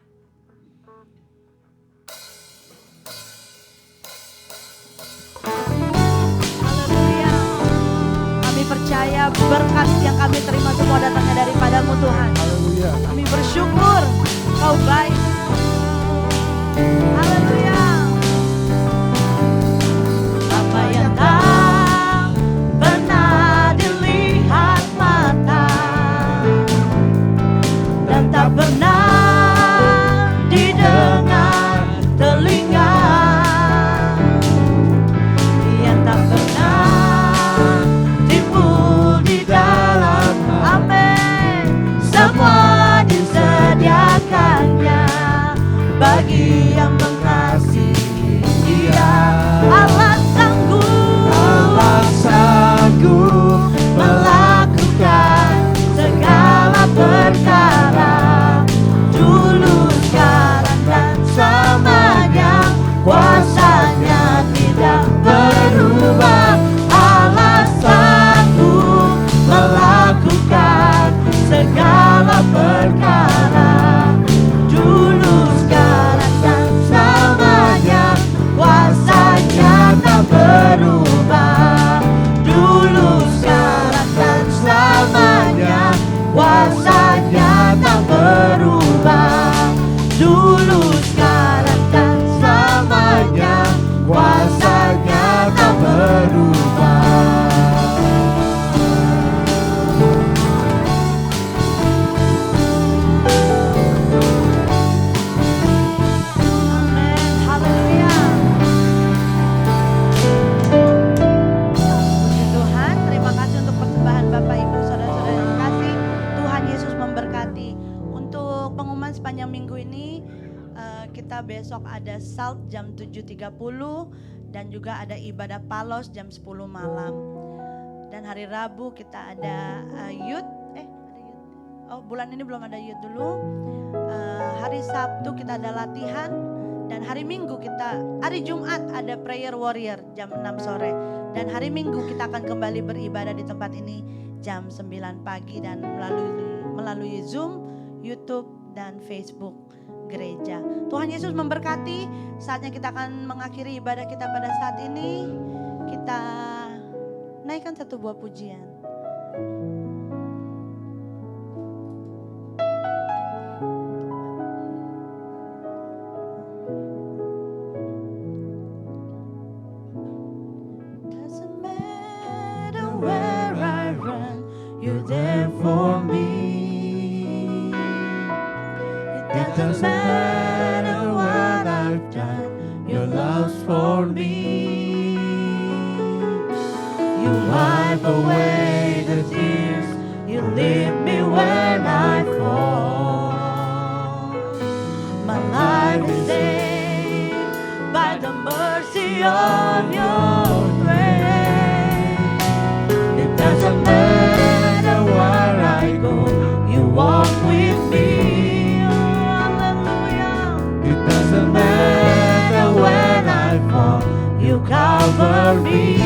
Percaya berkat yang kami terima semua datangnya daripadamu Tuhan. Haleluya. Kami bersyukur Kau baik. Haleluya. Apa yang tak pernah dilihat mata dan tak pernah didengar telinga, yang tak pernah semua disediakannya bagi yang mengasihi Dia. Allah sanggup melakukan segala perkara, dulu, sekarang dan selamanya. Kuasanya tidak berubah. Allah sanggup melakukan segala perkara, dulu, sekarang dan selamanya. Kuasanya tak berubah, dulu, sekarang dan selamanya. Kuasanya tak berubah, dulu, sekarang dan selamanya. Kuasanya tak berubah. Sepanjang minggu ini kita besok ada Salt jam 7.30 dan juga ada ibadah Palos jam 10 malam. Dan hari Rabu kita ada youth. Oh, bulan ini belum ada youth dulu. Hari Sabtu kita ada latihan dan hari Minggu hari Jumat ada prayer warrior jam 6 sore. Dan hari Minggu kita akan kembali beribadah di tempat ini jam 9 pagi dan melalui Zoom, YouTube dan Facebook gereja. Tuhan Yesus memberkati. Saatnya kita akan mengakhiri ibadah kita pada saat ini. Kita naikkan satu buah pujian. Doesn't matter where I run, you're there for me. It doesn't matter what I've done, your love's for me. You wipe away the tears, you lift me when I fall. My life is saved by the mercy of your grace. It doesn't matter where I go, you walk with me. It doesn't matter when I fall, You cover me.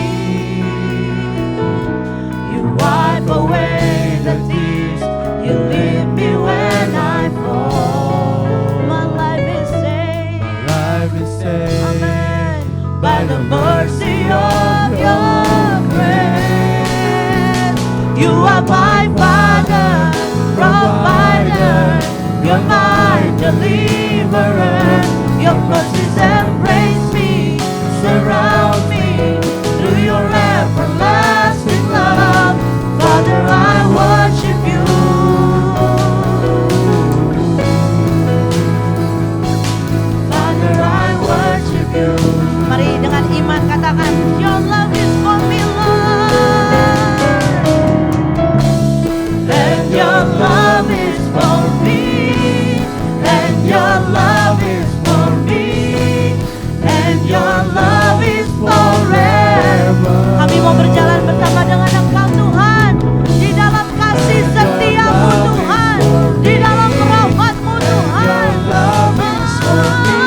You wipe away the tears. You leave me when I fall. My life is saved. Life is saved Amen. By the mercy of your grace. You are my Father, provider. You're my deliverer. Your mercies embrace me, surround me through your everlasting love. Father, I worship you. Father, I worship you. Mari dengan iman katakan, Your love is for me, Lord. And your love is for me. And your love is for me. And your love is forever. Kami mau berjalan bersama dengan Engkau Tuhan, di dalam kasih setiamu Tuhan, di dalam rahmat-Mu Tuhan. Your love is for me.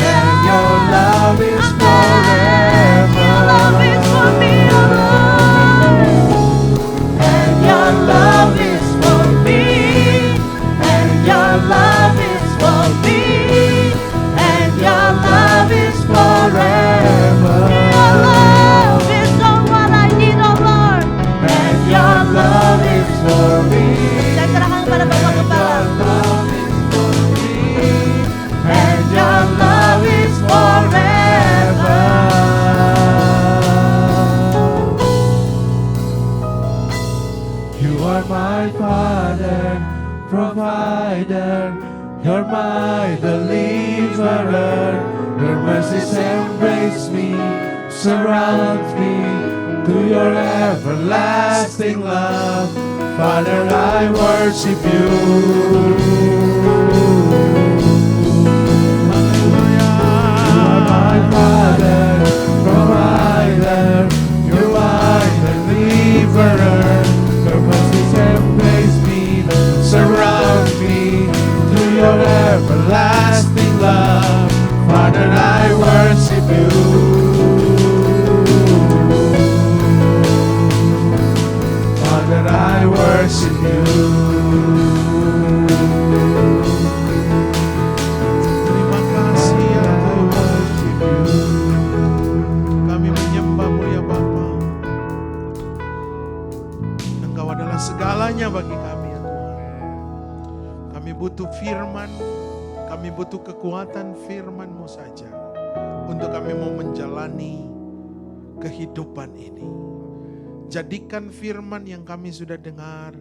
And your love is forever. Your love is for me, O Lord. And your love is for me. And your love is for me. And your love is forever. Your love is all what I need, O Lord. And your love is for me. Saya serahkan kepada Bapak Gembala. And your love is forever. You are my Father, provider. You're my deliverer. Your mercies embrace me, surround me through your everlasting love. Father, I worship you. You are my Father, provider. You're my deliverer. Your mercies embrace me, surround me through your everlasting love. Father, I worship you. Father, I worship you. Terima kasih ya I Tuhan. worship you. Kami menyembah-Mu ya Bapa. Engkau adalah segalanya bagi kami ya Tuhan. Kami butuh firman, kami butuh kekuatan firman-Mu saja untuk kami mau menjalani kehidupan ini. Jadikan firman yang kami sudah dengar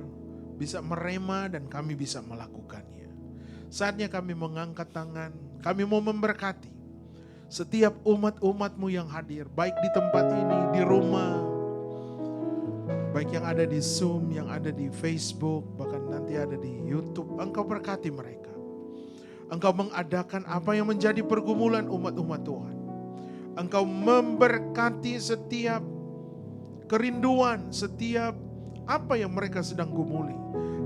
bisa merema dan kami bisa melakukannya. Saatnya kami mengangkat tangan, kami mau memberkati setiap umat-umat-Mu yang hadir, baik di tempat ini, di rumah, baik yang ada di Zoom, yang ada di Facebook, bahkan nanti ada di YouTube. Engkau berkati mereka. Engkau mengadakan apa yang menjadi pergumulan umat-umat Tuhan. Engkau memberkati setiap kerinduan, setiap apa yang mereka sedang gumuli.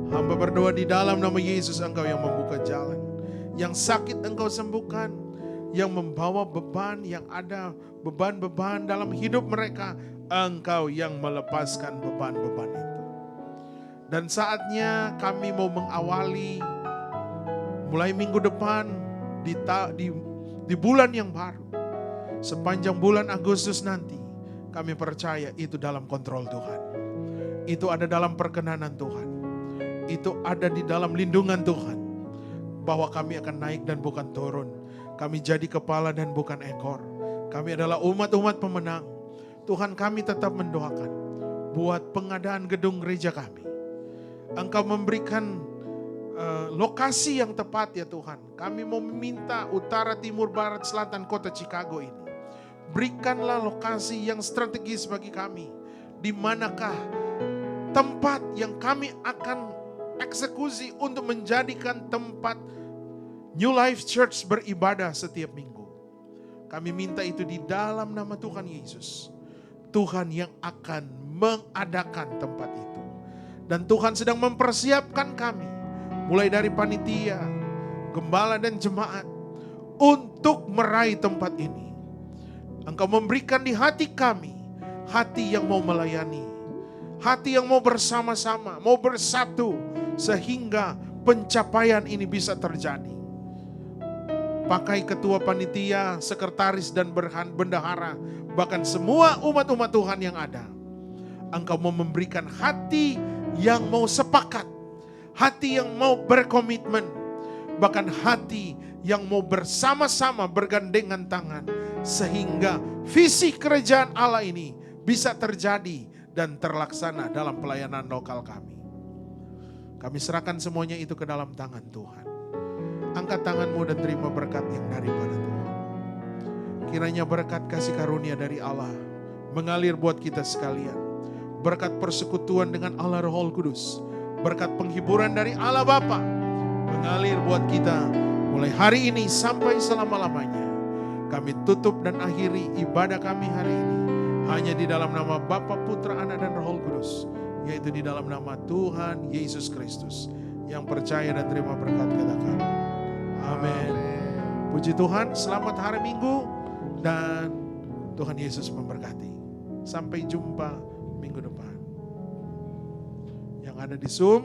Hamba berdoa di dalam nama Yesus, Engkau yang membuka jalan. Yang sakit Engkau sembuhkan, yang membawa beban, yang ada beban-beban dalam hidup mereka, Engkau yang melepaskan beban-beban itu. Dan saatnya kami mau mengawali mulai minggu depan di bulan yang baru. Sepanjang bulan Agustus nanti, kami percaya itu dalam kontrol Tuhan. Itu ada dalam perkenanan Tuhan. Itu ada di dalam lindungan Tuhan. Bahwa kami akan naik dan bukan turun. Kami jadi kepala dan bukan ekor. Kami adalah umat-umat pemenang. Tuhan, kami tetap mendoakan buat pengadaan gedung gereja kami. Engkau memberikan lokasi yang tepat ya Tuhan. Kami mau meminta utara, timur, barat, selatan kota Chicago ini. Berikanlah lokasi yang strategis bagi kami. Di manakah tempat yang kami akan eksekusi untuk menjadikan tempat New Life Church beribadah setiap minggu. Kami minta itu di dalam nama Tuhan Yesus. Tuhan yang akan mengadakan tempat itu. Dan Tuhan sedang mempersiapkan kami. Mulai dari panitia, gembala dan jemaat. Untuk meraih tempat ini. Engkau memberikan di hati kami, hati yang mau melayani, hati yang mau bersama-sama, mau bersatu, sehingga pencapaian ini bisa terjadi. Pakai ketua panitia, sekretaris dan bendahara, bahkan semua umat-umat Tuhan yang ada. Engkau mau memberikan hati yang mau sepakat, hati yang mau berkomitmen, bahkan hati yang mau bersama-sama bergandengan tangan, sehingga visi kerajaan Allah ini bisa terjadi dan terlaksana dalam pelayanan lokal kami. Kami serahkan semuanya itu ke dalam tangan Tuhan. Angkat tanganmu dan terima berkat yang daripada Tuhan. Kiranya berkat kasih karunia dari Allah mengalir buat kita sekalian. Berkat persekutuan dengan Allah Roh Kudus. Berkat penghiburan dari Allah Bapa mengalir buat kita mulai hari ini sampai selama-lamanya. Kami tutup dan akhiri ibadah kami hari ini hanya di dalam nama Bapa, Putra, Anak, dan Roh Kudus, yaitu di dalam nama Tuhan Yesus Kristus. Yang percaya dan terima berkat katakan amin. Puji Tuhan, selamat hari Minggu dan Tuhan Yesus memberkati. Sampai jumpa minggu depan. Yang ada di Zoom,